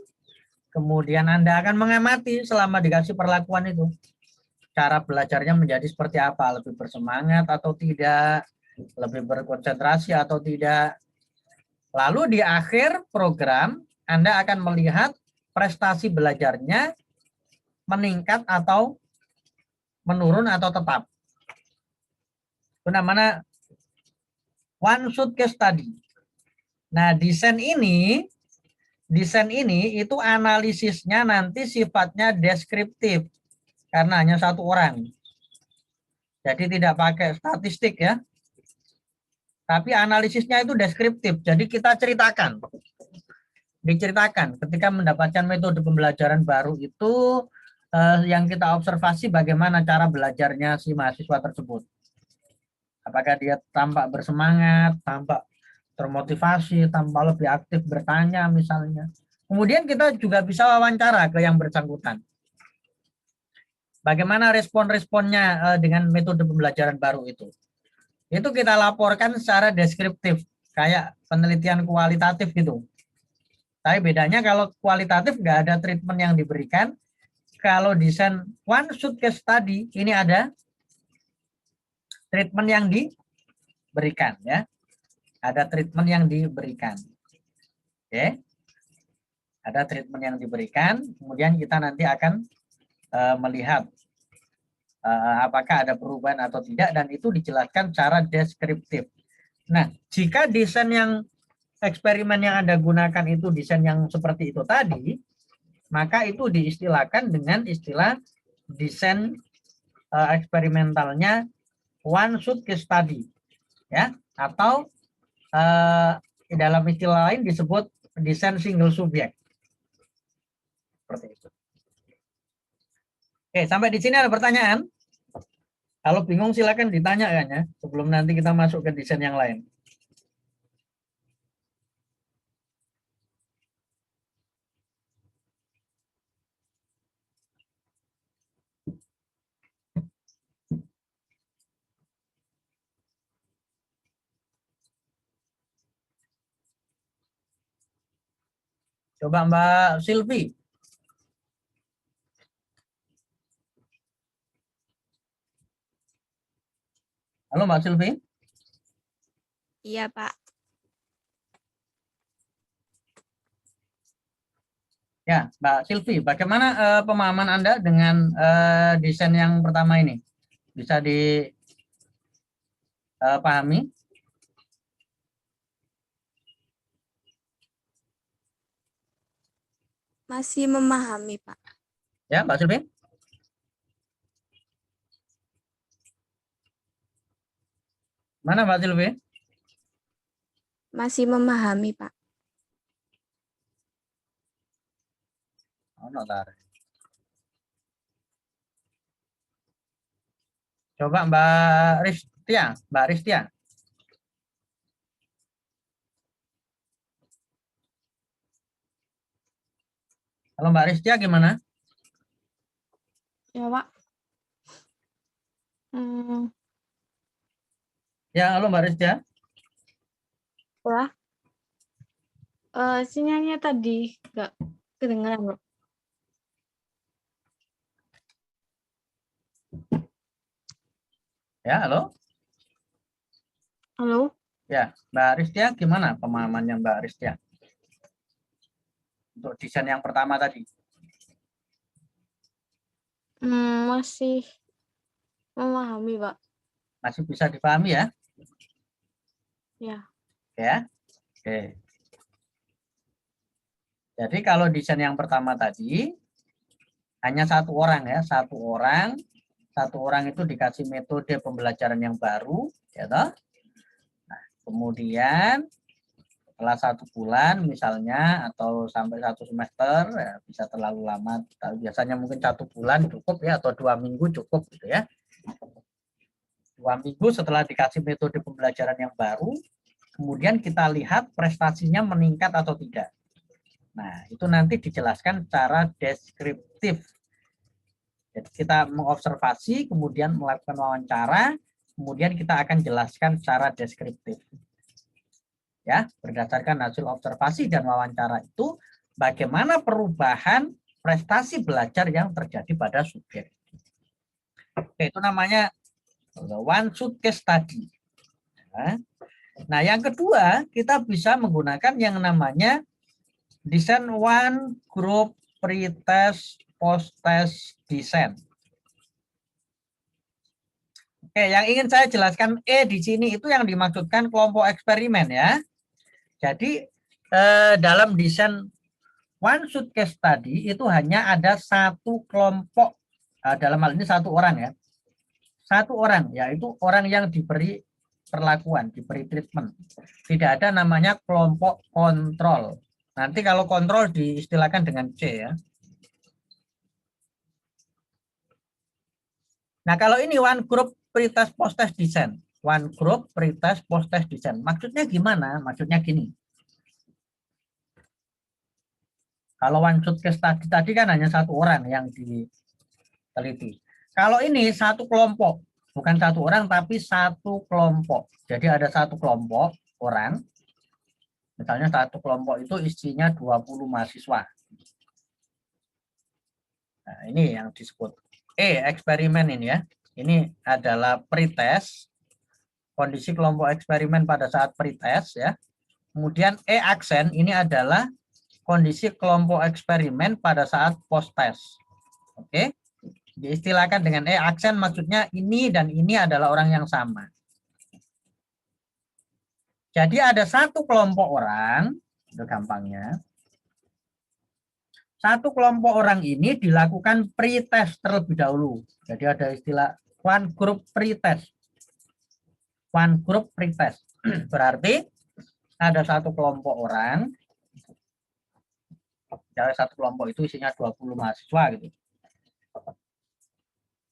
S1: kemudian Anda akan mengamati selama dikasih perlakuan itu. Cara belajarnya menjadi seperti apa, lebih bersemangat atau tidak, lebih berkonsentrasi atau tidak. Lalu di akhir program, Anda akan melihat prestasi belajarnya meningkat atau menurun atau tetap. Itu namanya one shot case study. Nah, desain ini itu analisisnya nanti sifatnya deskriptif karena hanya 1 orang. Jadi tidak pakai statistik ya. Tapi analisisnya itu deskriptif. Jadi kita diceritakan ketika mendapatkan metode pembelajaran baru itu yang kita observasi bagaimana cara belajarnya si mahasiswa tersebut. Apakah dia tampak bersemangat, tampak termotivasi, tampak lebih aktif bertanya misalnya. Kemudian kita juga bisa wawancara ke yang bersangkutan. Bagaimana respon-responnya dengan metode pembelajaran baru itu. Itu kita laporkan secara deskriptif, kayak penelitian kualitatif gitu. Tapi bedanya kalau kualitatif nggak ada treatment yang diberikan. Kalau desain one shot case study, ini ada treatment yang diberikan ya. Ada treatment yang diberikan. Oke. Ada treatment yang diberikan, kemudian kita nanti akan melihat apakah ada perubahan atau tidak, dan itu dijelaskan secara deskriptif. Nah, jika desain yang eksperimen yang Anda gunakan itu desain yang seperti itu tadi, maka itu diistilahkan dengan istilah desain eksperimentalnya one shot case study, ya, atau dalam istilah lain disebut desain single subjek. Seperti itu. Oke, sampai di sini ada pertanyaan? Kalau bingung silakan ditanya kan ya, sebelum nanti kita masuk ke desain yang lain. Coba Mbak Silvi. Halo Mbak Silvi.
S4: Iya, Pak.
S1: Ya, Mbak Silvi, bagaimana pemahaman Anda dengan desain yang pertama ini? Bisa dipahami?
S4: Masih memahami, Pak.
S1: Ya, Mbak Silvi? Mana Mbak Silvi?
S4: Masih memahami, Pak.
S1: Oh, notar. Coba Mbak Ristia, Mbak Ristia. Kalau Mbak Ristia gimana?
S2: Ya, Pak. Hmm,
S1: Ya, halo Mbak Ristia.
S2: ya. Sinyalnya tadi nggak kedengeran, Pak.
S1: Ya, halo.
S2: Halo?
S1: Ya, Mbak Ristia gimana pemahamannya Mbak Ristia? Untuk desain yang pertama tadi.
S2: Masih memahami, Pak.
S1: Masih bisa dipahami ya?
S2: Ya.
S1: Ya. Oke. Jadi kalau desain yang pertama tadi hanya satu orang ya, satu orang itu dikasih metode pembelajaran yang baru, ya toh? Nah, kemudian setelah 1 bulan misalnya atau sampai 1 semester, ya, bisa terlalu lama, biasanya mungkin 1 bulan cukup ya, atau 2 minggu cukup gitu ya. 2 minggu setelah dikasih metode pembelajaran yang baru, kemudian kita lihat prestasinya meningkat atau tidak. Nah, itu nanti dijelaskan secara deskriptif. Jadi kita mengobservasi, kemudian melakukan wawancara, kemudian kita akan jelaskan secara deskriptif. Ya, berdasarkan hasil observasi dan wawancara itu, bagaimana perubahan prestasi belajar yang terjadi pada subjek. Oke, itu namanya one shot case study. Nah, yang kedua, kita bisa menggunakan yang namanya desain one group pre-test post-test design. Oke, yang ingin saya jelaskan di sini itu yang dimaksudkan kelompok eksperimen ya. Jadi dalam desain one shot case study itu hanya ada satu kelompok, dalam hal ini satu orang ya. Satu orang, yaitu orang yang diberi perlakuan, diberi treatment. Tidak ada namanya kelompok kontrol. Nanti kalau kontrol diistilahkan dengan C ya. Nah, kalau ini one group pre-test post-test design. One group pre-test post-test design. Maksudnya gimana? Maksudnya gini. Kalau one shot case tadi kan hanya satu orang yang diteliti. Kalau ini satu kelompok, bukan satu orang tapi satu kelompok. Jadi ada satu kelompok orang. Misalnya satu kelompok itu isinya 20 mahasiswa. Nah, ini yang disebut eksperimen ini ya. Ini adalah pretest, kondisi kelompok eksperimen pada saat pretest ya. Kemudian aksen ini adalah kondisi kelompok eksperimen pada saat post-test. Oke. Diistilahkan dengan aksen, maksudnya ini dan ini adalah orang yang sama. Jadi ada satu kelompok orang, itu gampangnya. Satu kelompok orang ini dilakukan pretest terlebih dahulu. Jadi ada istilah one group pretest. One group pretest. Berarti ada satu kelompok orang, jadi satu kelompok itu isinya 20 mahasiswa gitu.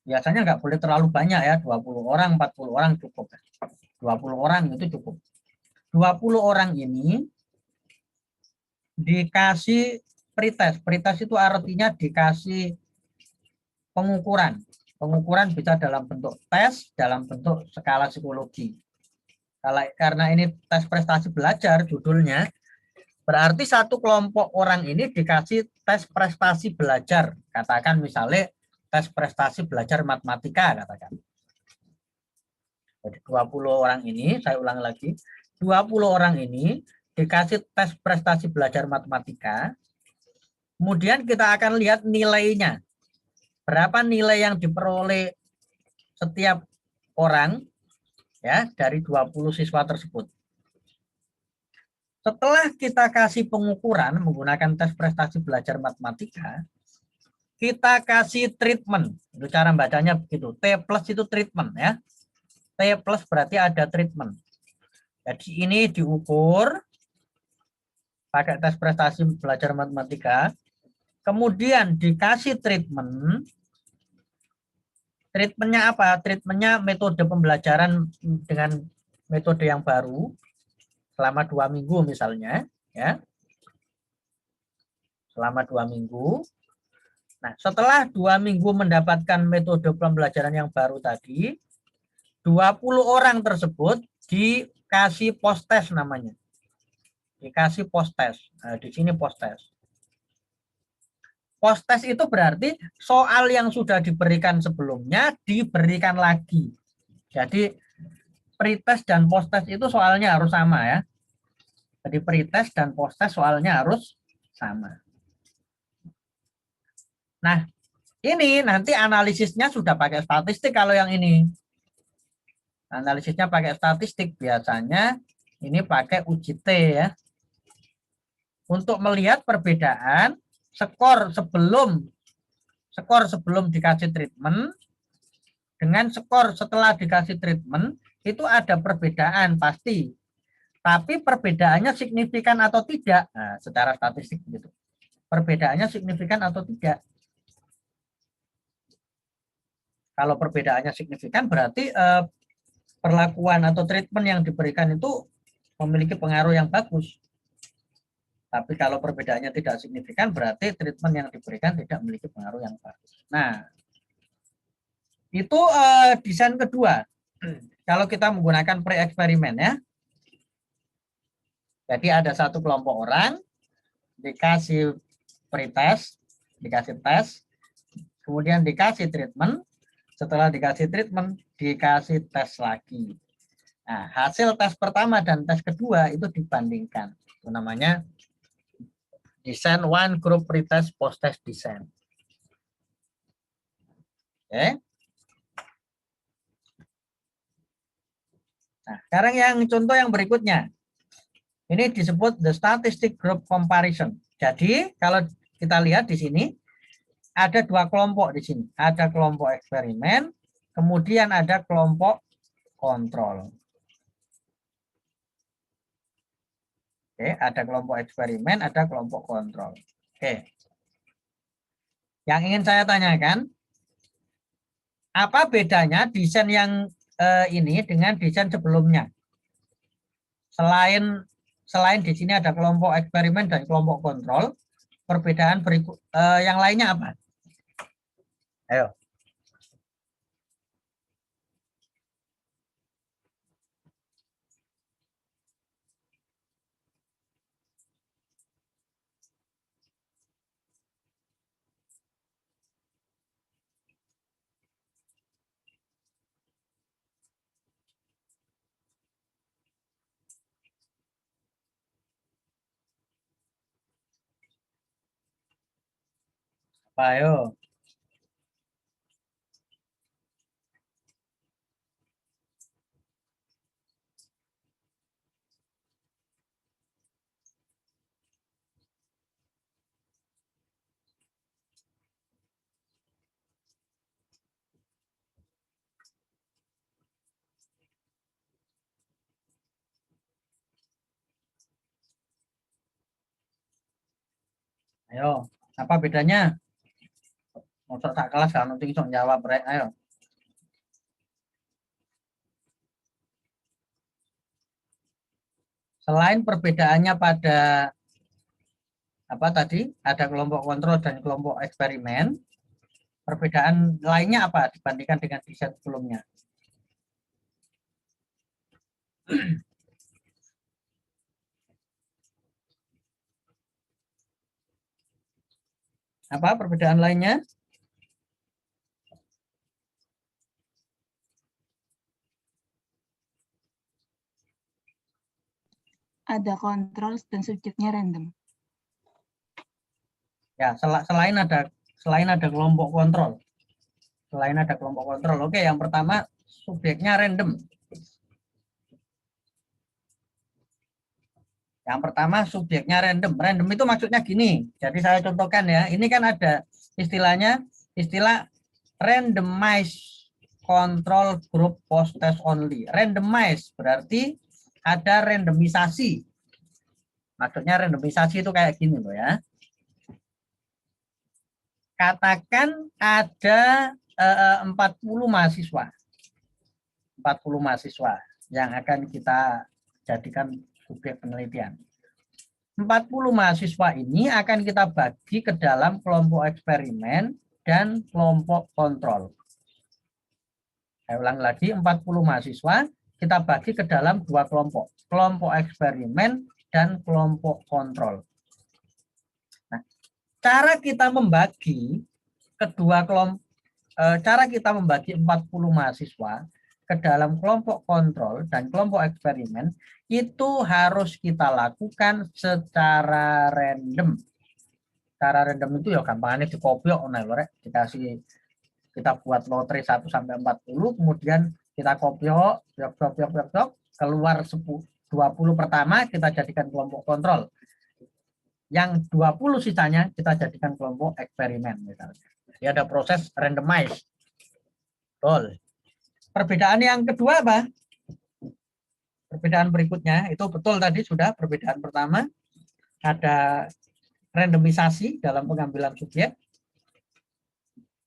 S1: Biasanya nggak boleh terlalu banyak ya, 20 orang, 40 orang cukup. 20 orang itu cukup. 20 orang ini dikasih pretest. Pretest itu artinya dikasih pengukuran. Pengukuran bisa dalam bentuk tes, dalam bentuk skala psikologi. Karena ini tes prestasi belajar judulnya, berarti satu kelompok orang ini dikasih tes prestasi belajar. Katakan misalnya tes prestasi belajar matematika, katakan. Jadi 20 orang ini, saya ulang lagi, 20 orang ini dikasih tes prestasi belajar matematika. Kemudian kita akan lihat nilainya. Berapa nilai yang diperoleh setiap orang ya dari 20 siswa tersebut. Setelah kita kasih pengukuran menggunakan tes prestasi belajar matematika, kita kasih treatment. Itu cara bacanya begitu. T plus itu treatment ya. T plus berarti ada treatment. Jadi ini diukur pakai tes prestasi belajar matematika. Kemudian dikasih treatment. Treatmentnya apa? Treatmentnya metode pembelajaran dengan metode yang baru selama 2 minggu misalnya, ya. Selama 2 minggu. Nah, setelah 2 minggu mendapatkan metode pembelajaran yang baru tadi, 20 orang tersebut dikasih post test namanya. Dikasih post test. Nah, di sini post test. Post test itu berarti soal yang sudah diberikan sebelumnya diberikan lagi. Jadi pretest dan post test itu soalnya harus sama ya. Jadi pretest dan post test soalnya harus sama. Nah, ini nanti analisisnya sudah pakai statistik kalau yang ini. Analisisnya pakai statistik, biasanya ini pakai uji T ya. Untuk melihat perbedaan skor sebelum dikasih treatment dengan skor setelah dikasih treatment itu ada perbedaan pasti. Tapi perbedaannya signifikan atau tidak? Nah, secara statistik begitu. Perbedaannya signifikan atau tidak? Kalau perbedaannya signifikan berarti perlakuan atau treatment yang diberikan itu memiliki pengaruh yang bagus. Tapi kalau perbedaannya tidak signifikan berarti treatment yang diberikan tidak memiliki pengaruh yang bagus. Nah, itu desain kedua. Kalau kita menggunakan pre-eksperimen ya. Jadi ada satu kelompok orang dikasih pretest, dikasih tes, kemudian dikasih treatment, setelah dikasih treatment dikasih tes lagi. Nah, hasil tes pertama dan tes kedua itu dibandingkan. Itu namanya desain one group pretest post test design. Oke. Nah, sekarang yang contoh yang berikutnya. Ini disebut the statistic group comparison. Jadi, kalau kita lihat di sini ada 2 kelompok di sini. Ada kelompok eksperimen, kemudian ada kelompok kontrol. Oke, ada kelompok eksperimen, ada kelompok kontrol. Oke. Yang ingin saya tanyakan, apa bedanya desain yang ini dengan desain sebelumnya? Selain di sini ada kelompok eksperimen dan kelompok kontrol, perbedaan berikut yang lainnya apa? Ayo. Apa, ayo. Ayo, apa bedanya? Masuk tak kelas kalau nanti bisa jawab, Rek. Ayo. Selain perbedaannya pada apa tadi? Ada kelompok kontrol dan kelompok eksperimen. Perbedaan lainnya apa dibandingkan dengan desain sebelumnya? Apa perbedaan lainnya?
S2: Ada kontrol dan subjeknya random.
S1: Ya, selain ada kelompok kontrol. Selain ada kelompok kontrol. Oke, yang pertama subjeknya random. Yang pertama subjeknya random. Random itu maksudnya gini. Jadi saya contohkan ya. Ini kan ada istilahnya istilah randomized control group post test only. Randomized berarti ada randomisasi. Maksudnya randomisasi itu kayak gini loh ya. Katakan ada 40 mahasiswa. 40 mahasiswa yang akan kita jadikan subjek penelitian. 40 mahasiswa ini akan kita bagi ke dalam kelompok eksperimen dan kelompok kontrol. Saya ulang lagi, 40 mahasiswa kita bagi ke dalam dua kelompok. Kelompok eksperimen dan kelompok kontrol. Nah, cara kita membagi kedua kelompok, cara kita membagi 40 mahasiswa ke dalam kelompok kontrol dan kelompok eksperimen itu harus kita lakukan secara random. Cara random itu ya gampangannya dikopiok, dikasih, kita buat lotre 1 sampai 40, kemudian kita kopiok, keluar 20 pertama kita jadikan kelompok kontrol. Yang 20 sisanya kita jadikan kelompok eksperimen misalnya. Jadi ada proses randomize. Betul. Perbedaan yang kedua apa? Perbedaan berikutnya itu betul tadi sudah. Perbedaan pertama ada randomisasi dalam pengambilan subjek.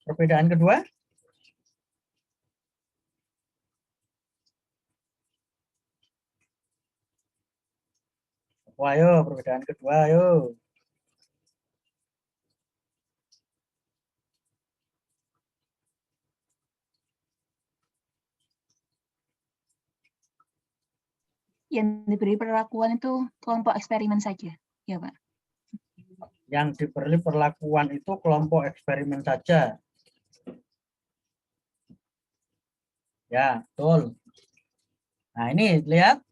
S1: Perbedaan kedua ayo perbedaan kedua ayo.
S2: Yang diberi perlakuan itu kelompok eksperimen saja, ya Pak?
S1: Yang diberi perlakuan itu kelompok eksperimen saja. Ya, betul. Nah, ini lihat.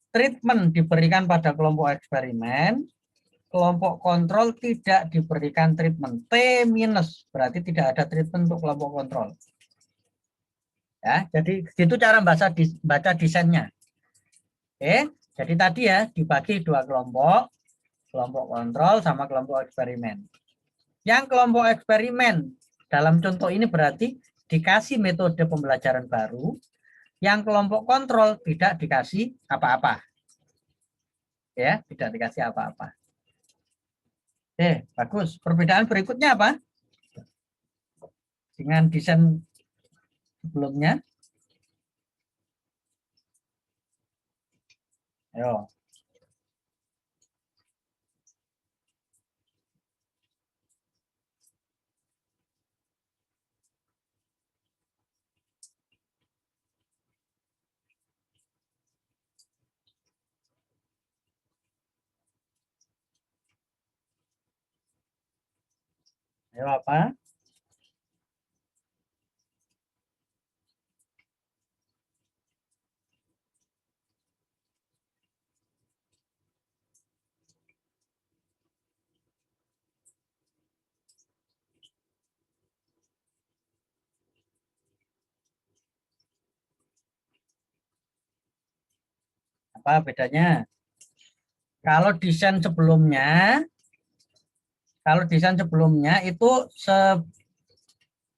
S1: Treatment diberikan pada kelompok eksperimen, kelompok kontrol tidak diberikan treatment. T- berarti tidak ada treatment untuk kelompok kontrol. Ya, jadi itu cara baca desainnya. Oke, jadi tadi ya dibagi dua kelompok, kelompok kontrol sama kelompok eksperimen. Yang kelompok eksperimen dalam contoh ini berarti dikasih metode pembelajaran baru, yang kelompok kontrol tidak dikasih apa-apa. Ya, tidak dikasih apa-apa. Oke, bagus. Perbedaan berikutnya apa? Dengan desain sebelumnya. Ayo. Ayo apa? Apa bedanya? Kalau desain sebelumnya itu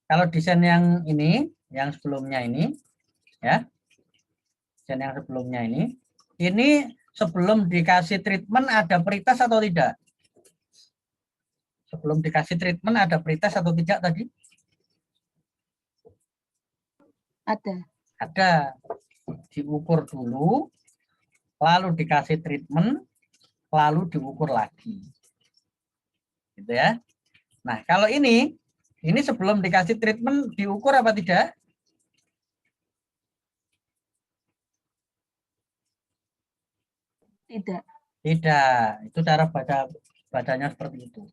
S1: kalau desain yang ini, yang sebelumnya ini, ya, desain yang sebelumnya ini sebelum dikasih treatment ada pretest atau tidak? Sebelum dikasih treatment ada pretest atau tidak tadi?
S2: Ada.
S1: Ada. Diukur dulu, lalu dikasih treatment, lalu diukur lagi. Gitu ya. Nah, kalau ini sebelum dikasih treatment diukur apa tidak?
S2: Tidak.
S1: Tidak. Itu cara bacanya seperti itu.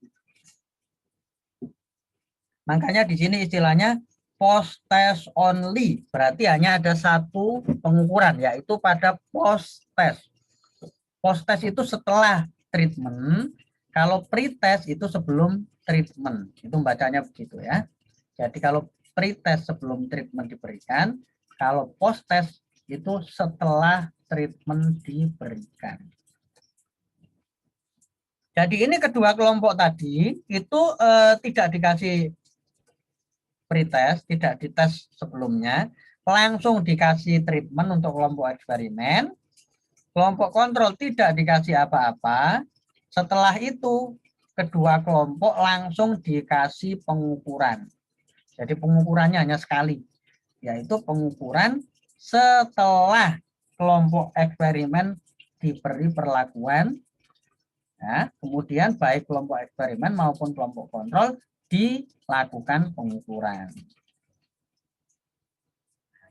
S1: Makanya di sini istilahnya post test only. Berarti hanya ada satu pengukuran, yaitu pada post test. Post test itu setelah treatment. Kalau pre-test itu sebelum treatment. Itu bacanya begitu ya. Jadi kalau pre-test sebelum treatment diberikan, kalau post-test itu setelah treatment diberikan. Jadi ini kedua kelompok tadi itu tidak dikasih pretest, tidak dites sebelumnya, langsung dikasih treatment untuk kelompok eksperimen. Kelompok kontrol tidak dikasih apa-apa. Setelah itu kedua kelompok langsung dikasih pengukuran. Jadi pengukurannya hanya sekali, yaitu pengukuran setelah kelompok eksperimen diberi perlakuan. Ya, kemudian baik kelompok eksperimen maupun kelompok kontrol dilakukan pengukuran.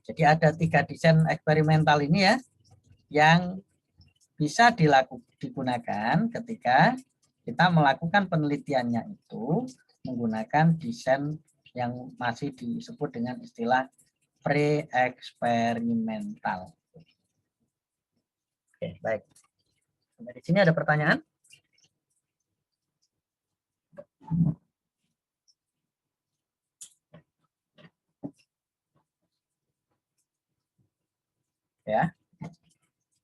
S1: Jadi ada 3 desain eksperimental ini ya, yang bisa digunakan ketika kita melakukan penelitiannya itu menggunakan desain yang masih disebut dengan istilah pre-eksperimental. Oke, baik. Sampai di sini ada pertanyaan? Ya,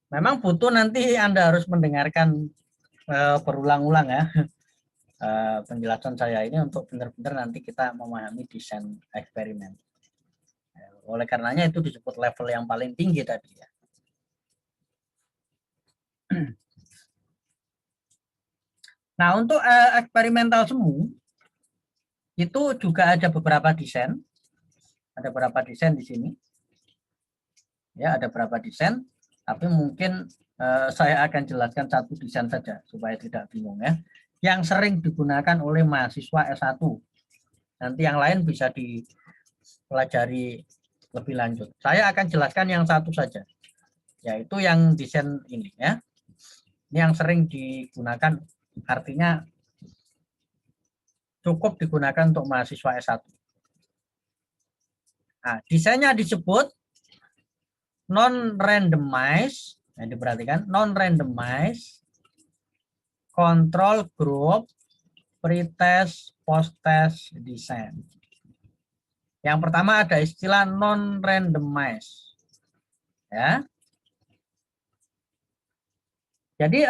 S1: memang butuh nanti Anda harus mendengarkan berulang-ulang ya penjelasan saya ini untuk benar-benar nanti kita memahami desain eksperimen. Oleh karenanya itu disebut level yang paling tinggi tadi ya. Nah, untuk eksperimental semu itu juga ada beberapa desain. Ada beberapa desain di sini. Ya, ada beberapa desain, tapi mungkin saya akan jelaskan satu desain saja supaya tidak bingung ya. Yang sering digunakan oleh mahasiswa S1. Nanti yang lain bisa dipelajari lebih lanjut. Saya akan jelaskan yang satu saja, yaitu yang desain ini ya. Ini yang sering digunakan, artinya cukup digunakan untuk mahasiswa S1. Nah, desainnya disebut non-randomized, yang diperhatikan non-randomized control group pretest post-test design. Yang pertama ada istilah non-randomized. Ya. Jadi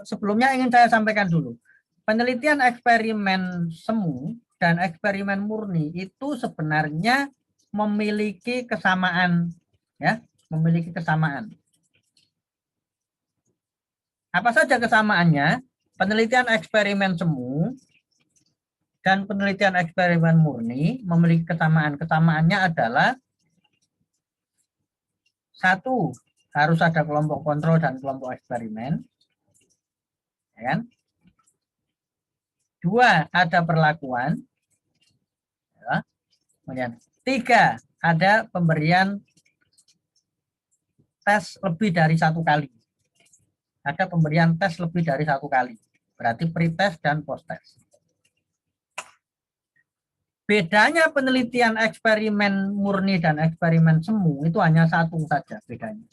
S1: sebelumnya ingin saya sampaikan dulu. Penelitian eksperimen semu dan eksperimen murni itu sebenarnya memiliki kesamaan ya, memiliki kesamaan. Apa saja kesamaannya? Penelitian eksperimen semu dan penelitian eksperimen murni memiliki kesamaan. Kesamaannya adalah satu, harus ada kelompok kontrol dan kelompok eksperimen. Ya kan? 2, ada perlakuan. Ya. Kemudian 3, ada pemberian tes lebih dari 1 kali. Ada pemberian tes lebih dari 1 kali. Berarti pretest dan post-test. Bedanya penelitian eksperimen murni dan eksperimen semu itu hanya satu saja bedanya.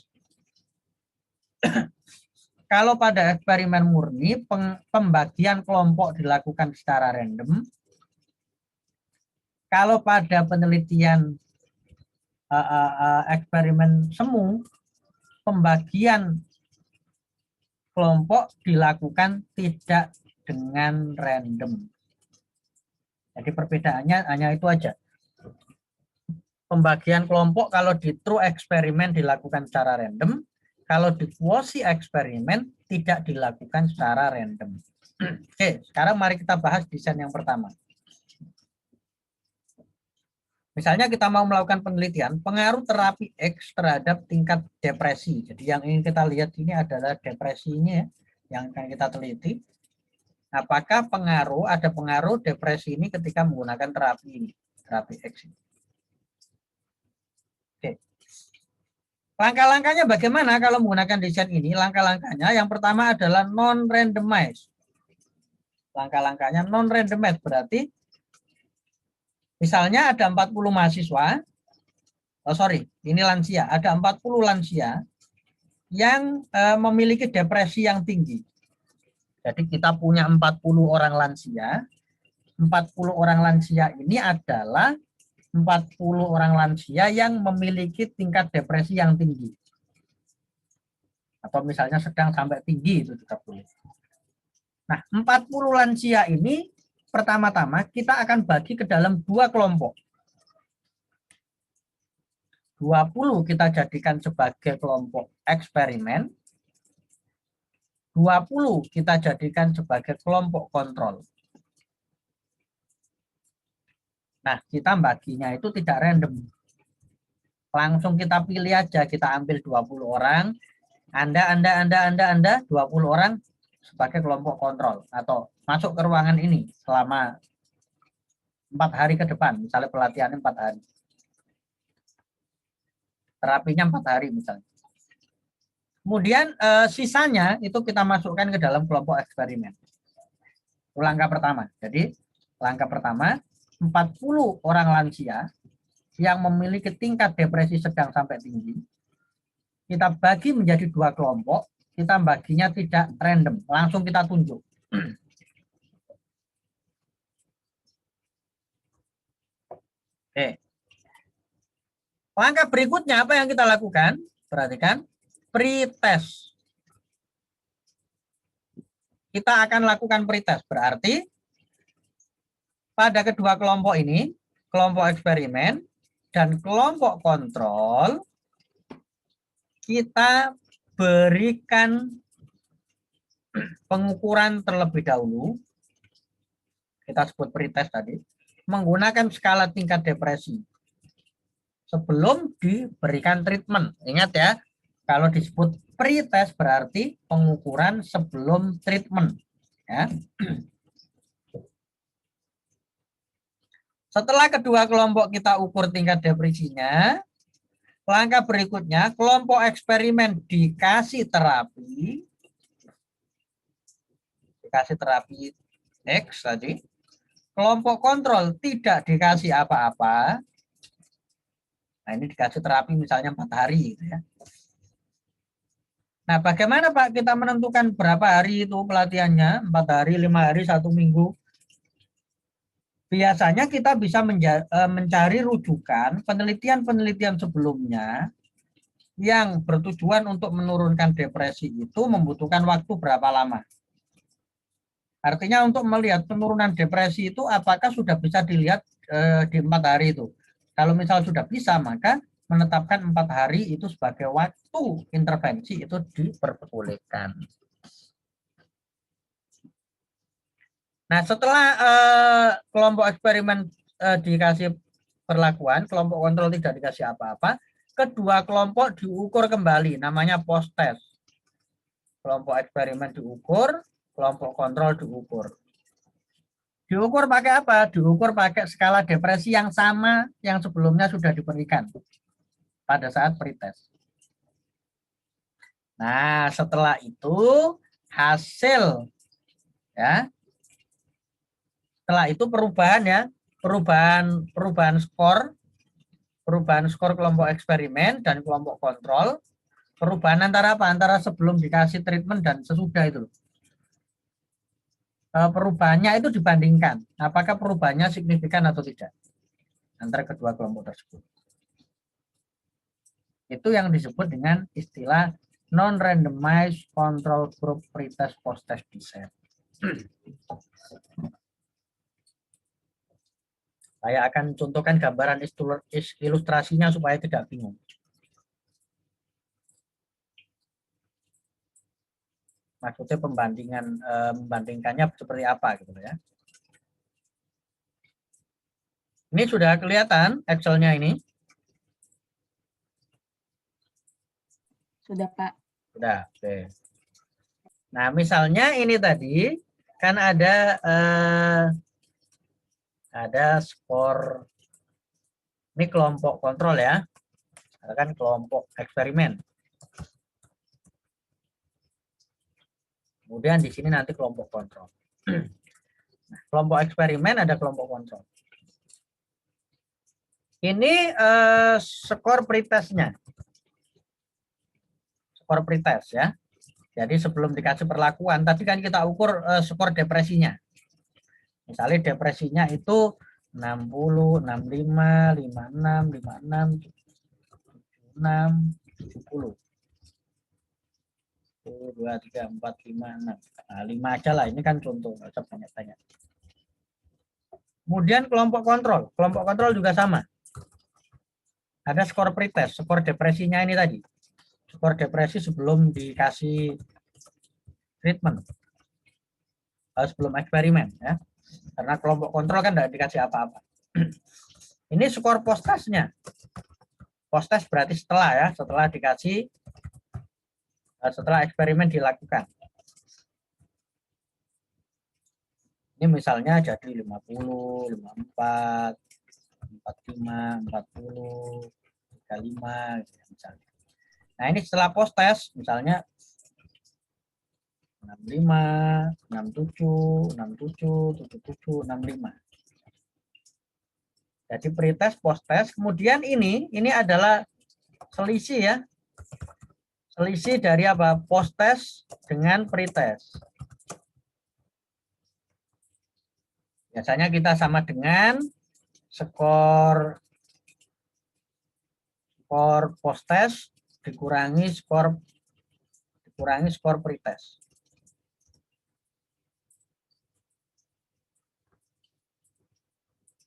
S1: Kalau pada eksperimen murni, pembagian kelompok dilakukan secara random. Kalau pada penelitian eksperimen semu, pembagian kelompok dilakukan tidak dengan random. Jadi perbedaannya hanya itu aja. Pembagian kelompok kalau di true eksperimen dilakukan secara random, kalau di quasi eksperimen tidak dilakukan secara random. Oke, sekarang mari kita bahas desain yang pertama. Misalnya kita mau melakukan penelitian pengaruh terapi X terhadap tingkat depresi. Jadi yang ingin kita lihat ini adalah depresi ini ya, yang akan kita teliti. Apakah ada pengaruh depresi ini ketika menggunakan terapi ini, terapi X ini. Oke. Langkah-langkahnya bagaimana kalau menggunakan desain ini? Langkah-langkahnya yang pertama adalah non-randomized. Langkah-langkahnya non-randomized berarti misalnya ada 40 mahasiswa, ini lansia, ada 40 lansia yang memiliki depresi yang tinggi. Jadi kita punya 40 orang lansia. 40 orang lansia ini adalah 40 orang lansia yang memiliki tingkat depresi yang tinggi. Atau misalnya sedang sampai tinggi itu juga boleh. Nah, 40 lansia ini pertama-tama kita akan bagi ke dalam 2 kelompok. 20 kita jadikan sebagai kelompok eksperimen, 20 kita jadikan sebagai kelompok kontrol. Nah, kita baginya itu tidak random. Langsung kita pilih aja, kita ambil 20 orang, Anda 20 orang sebagai kelompok kontrol atau masuk ke ruangan ini selama 4 hari ke depan, misalnya pelatihannya 4 hari. Terapinya 4 hari misalnya. Kemudian sisanya itu kita masukkan ke dalam kelompok eksperimen. Itu langkah pertama. Jadi langkah pertama 40 orang lansia yang memiliki tingkat depresi sedang sampai tinggi. Kita bagi menjadi 2 kelompok, kita baginya tidak random, langsung kita tunjuk. Oke. Langkah berikutnya apa yang kita lakukan? Perhatikan, pretest. Kita akan lakukan pretest, berarti pada kedua kelompok ini, kelompok eksperimen dan kelompok kontrol, kita berikan pengukuran terlebih dahulu, kita sebut pretest tadi, menggunakan skala tingkat depresi sebelum diberikan treatment. Ingat ya, kalau disebut pretest berarti pengukuran sebelum treatment. Ya. Setelah kedua kelompok kita ukur tingkat depresinya, langkah berikutnya kelompok eksperimen dikasih terapi X tadi. Kelompok kontrol tidak dikasih apa-apa. Nah, ini dikasih terapi misalnya 4 hari gitu ya. Nah, bagaimana Pak kita menentukan berapa hari itu pelatihannya? 4 hari, 5 hari, 1 minggu? Biasanya kita bisa mencari rujukan penelitian-penelitian sebelumnya yang bertujuan untuk menurunkan depresi itu membutuhkan waktu berapa lama. Artinya untuk melihat penurunan depresi itu apakah sudah bisa dilihat di 4 hari itu. Kalau misal sudah bisa, maka menetapkan 4 hari itu sebagai waktu intervensi itu diperbolehkan. Nah, setelah kelompok eksperimen dikasih perlakuan, kelompok kontrol tidak dikasih apa-apa, kedua kelompok diukur kembali, namanya post test. Kelompok eksperimen diukur, kelompok kontrol diukur. Diukur pakai apa? Diukur pakai skala depresi yang sama yang sebelumnya sudah diberikan pada saat pretest. Nah, setelah itu hasil ya. Setelah itu perubahan ya, perubahan skor kelompok eksperimen dan kelompok kontrol. Perubahan antara apa? Antara sebelum dikasih treatment dan sesudah itu. Perubahannya itu dibandingkan. Apakah perubahannya signifikan atau tidak antara kedua kelompok tersebut. Itu yang disebut dengan istilah non-randomized control group pretest post-test design. Saya akan contohkan gambaran ilustrasinya supaya tidak bingung. Maksudnya membandingkannya seperti apa gitu ya. Ini sudah kelihatan Excel-nya ini?
S2: Sudah, Pak.
S1: Sudah, oke. Nah, misalnya ini tadi kan ada skor, ini kelompok kontrol ya, kan kelompok eksperimen. Kemudian di sini nanti kelompok kontrol. Nah, kelompok eksperimen ada kelompok kontrol. Ini skor pretestnya. Skor pretest ya. Jadi sebelum dikasih perlakuan, tadi kan kita ukur skor depresinya. Misalnya depresinya itu 60, 65, 56, 56, 76, 70. 2, 3, 4, 5, 6. Nah, 5 aja lah, ini kan contoh, nggak usah banyak-banyak. Kemudian kelompok kontrol. Kelompok kontrol juga sama. Ada skor pretest, skor depresinya ini tadi. Skor depresi sebelum dikasih treatment. Sebelum eksperimen, ya. Karena kelompok kontrol kan tidak dikasih apa-apa. Ini skor post-testnya. Post-test berarti setelah, ya, setelah dikasih, setelah eksperimen dilakukan. Ini misalnya jadi 50, 54, 45, 40, 35, misalnya. Nah, ini setelah post-test, misalnya 65, 67, 67, 77, 65. Jadi pretest, post-test. Kemudian ini adalah selisih, ya. Selisih dari apa? Post-test dengan pretest. Biasanya kita sama dengan skor post-test dikurangi skor pretest.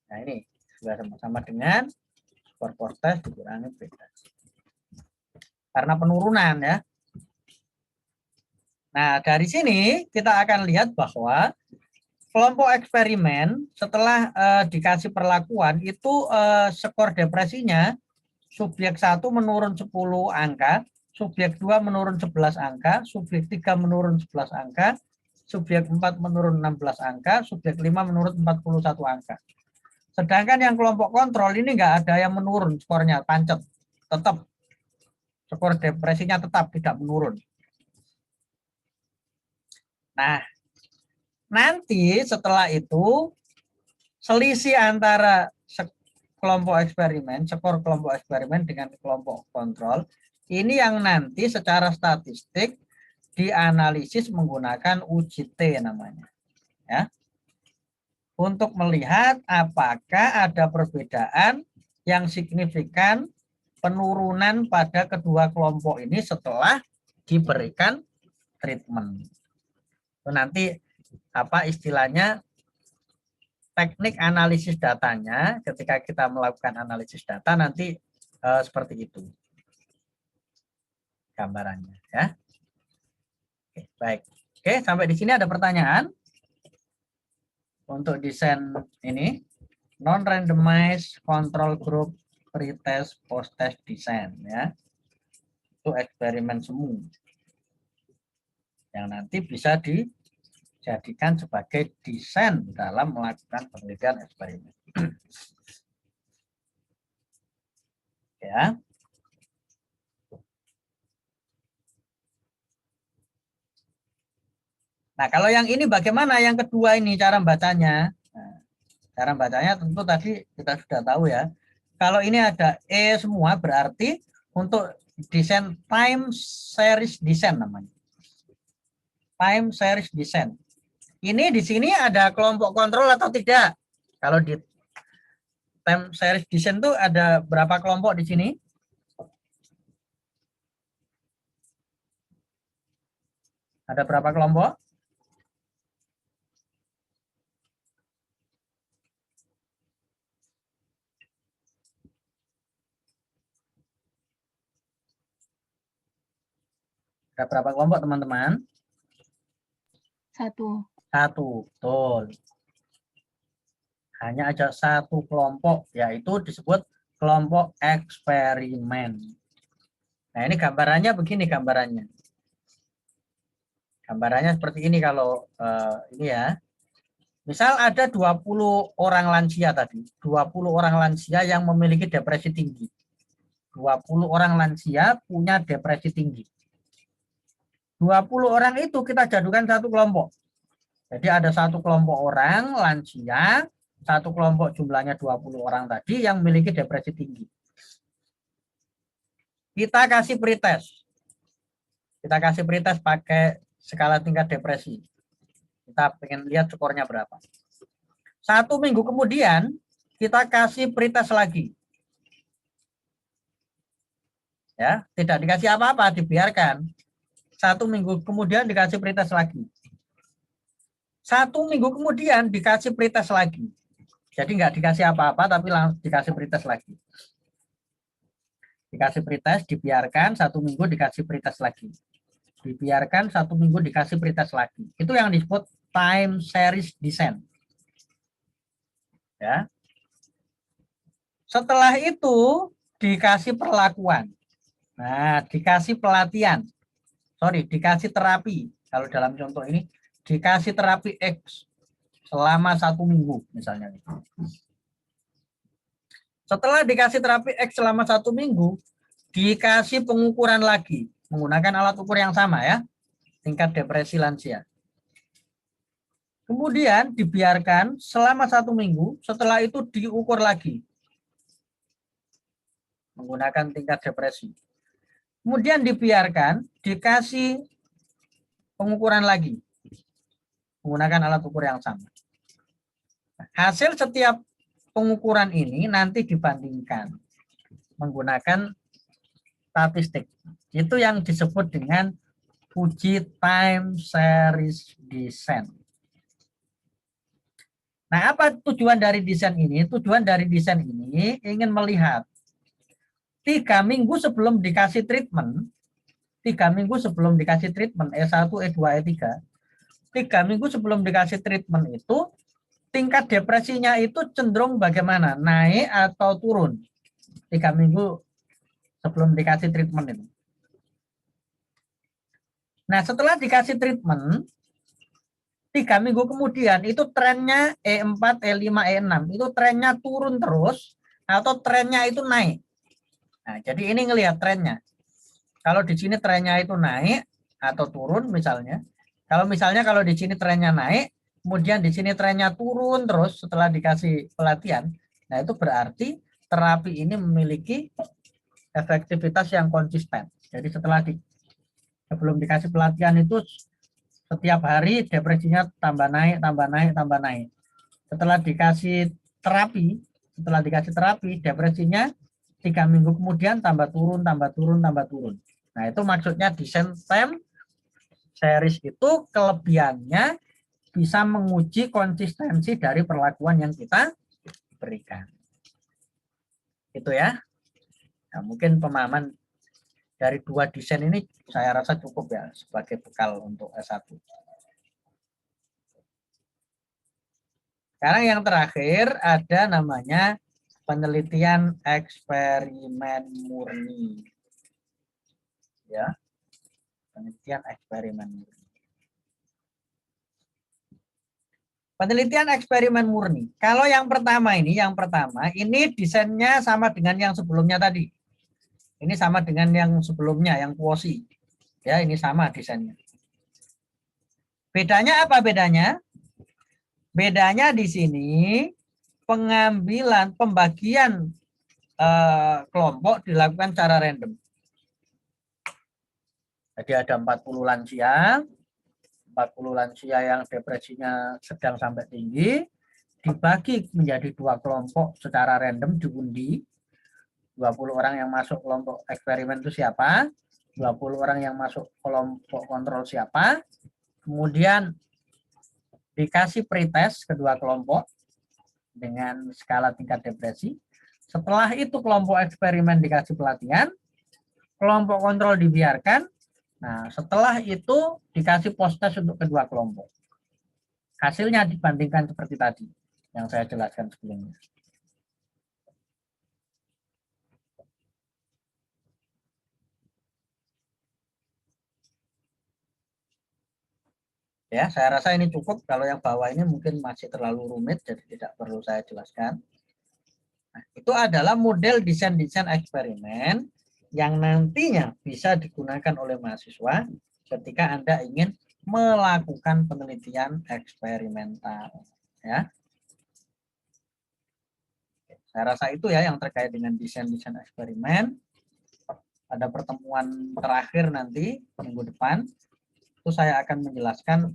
S1: Nah, ini sudah sama-sama dengan skor post-test dikurangi pretest. Karena penurunan, ya. Nah, dari sini kita akan lihat bahwa kelompok eksperimen setelah dikasih perlakuan itu skor depresinya subjek 1 menurun 10 angka, subjek 2 menurun 11 angka, subjek 3 menurun 11 angka, subjek 4 menurun 16 angka, subjek 5 menurun 41 angka. Sedangkan yang kelompok kontrol ini enggak ada yang menurun skornya, pancet. Tetap skor depresinya tetap tidak menurun. Nah, nanti setelah itu selisih antara kelompok eksperimen, skor kelompok eksperimen dengan kelompok kontrol, ini yang nanti secara statistik dianalisis menggunakan uji T namanya. Ya. Untuk melihat apakah ada perbedaan yang signifikan penurunan pada kedua kelompok ini setelah diberikan treatment. Itu nanti apa istilahnya teknik analisis datanya, ketika kita melakukan analisis data nanti seperti itu gambarannya, ya. Oke, baik. Oke, sampai di sini ada pertanyaan untuk desain ini non randomized control group pretest post-test design, ya. Itu eksperimen semu yang nanti bisa dijadikan sebagai desain dalam melakukan penelitian eksperimen. Ya. Nah, kalau yang ini bagaimana? Yang kedua ini cara bacanya. Nah, cara bacanya tentu tadi kita sudah tahu, ya. Kalau ini ada E semua berarti untuk desain time series design namanya. Time series design. Ini di sini ada kelompok kontrol atau tidak? Kalau di time series design itu ada berapa kelompok di sini? Ada berapa kelompok? Ada berapa kelompok, teman-teman?
S2: 1.
S1: 1, betul. Hanya ada 1 kelompok, yaitu disebut kelompok eksperimen. Nah, ini gambarannya begini gambarannya. Gambarannya seperti ini kalau ini, ya. Misal ada 20 orang lansia tadi, 20 orang lansia yang memiliki depresi tinggi. 20 orang lansia punya depresi tinggi. 20 orang itu kita jadikan 1 kelompok. Jadi ada 1 kelompok orang lansia, 1 kelompok jumlahnya 20 orang tadi yang memiliki depresi tinggi. Kita kasih pretest. Kita kasih pretest pakai skala tingkat depresi. Kita pengen lihat skornya berapa. 1 minggu kemudian kita kasih pretest lagi. Ya, tidak dikasih apa-apa, dibiarkan. 1 minggu kemudian dikasih pretest lagi. 1 minggu kemudian dikasih pretest lagi. Jadi nggak dikasih apa-apa, tapi langsung dikasih pretest lagi. Dikasih pretest, dibiarkan 1 minggu dikasih pretest lagi. Dibiarkan 1 minggu dikasih pretest lagi. Itu yang disebut time series descent. Ya. Setelah itu dikasih perlakuan. Nah, dikasih pelatihan. Sorry, dikasih terapi. Kalau dalam contoh ini, dikasih terapi X selama 1 minggu misalnya. Setelah dikasih terapi X selama 1 minggu, dikasih pengukuran lagi. Menggunakan alat ukur yang sama ya. Tingkat depresi lansia. Kemudian dibiarkan selama 1 minggu, setelah itu diukur lagi. Menggunakan tingkat depresi. Kemudian dibiarkan, dikasih pengukuran lagi. Menggunakan alat ukur yang sama. Hasil setiap pengukuran ini nanti dibandingkan. Menggunakan statistik. Itu yang disebut dengan uji time series descent. Nah, apa tujuan dari desain ini? Tujuan dari desain ini ingin melihat 3 minggu sebelum dikasih treatment, 3 minggu sebelum dikasih treatment E1, E2, E3, 3 minggu sebelum dikasih treatment itu tingkat depresinya itu cenderung bagaimana? Naik atau turun? 3 minggu sebelum dikasih treatment itu. Nah, setelah dikasih treatment, 3 minggu kemudian itu trennya E4, E5, E6. Itu trennya turun terus atau trennya itu naik. Nah, jadi ini ngelihat trennya. Kalau di sini trennya itu naik atau turun misalnya. Kalau di sini trennya naik, kemudian di sini trennya turun terus setelah dikasih pelatihan. Nah, itu berarti terapi ini memiliki efektivitas yang konsisten. Jadi sebelum dikasih pelatihan itu setiap hari depresinya tambah naik, tambah naik, tambah naik. Setelah dikasih terapi, depresinya 3 minggu kemudian tambah turun, tambah turun, tambah turun. Nah, itu maksudnya descent time series itu kelebihannya bisa menguji konsistensi dari perlakuan yang kita berikan. Itu ya. Nah, mungkin pemahaman dari 2 desain ini saya rasa cukup ya sebagai bekal untuk S1. Sekarang yang terakhir ada namanya penelitian eksperimen murni. Ya. Penelitian eksperimen murni. Penelitian eksperimen murni. Kalau yang pertama ini desainnya sama dengan yang sebelumnya tadi. Ini sama dengan yang sebelumnya, yang quosi. Ya, ini sama desainnya. Bedanya apa bedanya? Bedanya di sini pembagian kelompok dilakukan secara random. Jadi ada 40 lansia yang depresinya sedang sampai tinggi, dibagi menjadi 2 kelompok secara random diundi. 20 orang yang masuk kelompok eksperimen itu siapa? 20 orang yang masuk kelompok kontrol siapa? Kemudian dikasih pretest kedua kelompok dengan skala tingkat depresi. Setelah itu kelompok eksperimen dikasih pelatihan, kelompok kontrol dibiarkan. Nah, setelah itu dikasih post test untuk kedua kelompok. Hasilnya dibandingkan seperti tadi yang saya jelaskan sebelumnya. Ya, saya rasa ini cukup. Kalau yang bawah ini mungkin masih terlalu rumit, jadi tidak perlu saya jelaskan. Nah, itu adalah model desain-desain eksperimen yang nantinya bisa digunakan oleh mahasiswa ketika Anda ingin melakukan penelitian eksperimental. Ya, saya rasa itu ya yang terkait dengan desain-desain eksperimen. Pada pertemuan terakhir nanti minggu depan, itu saya akan menjelaskan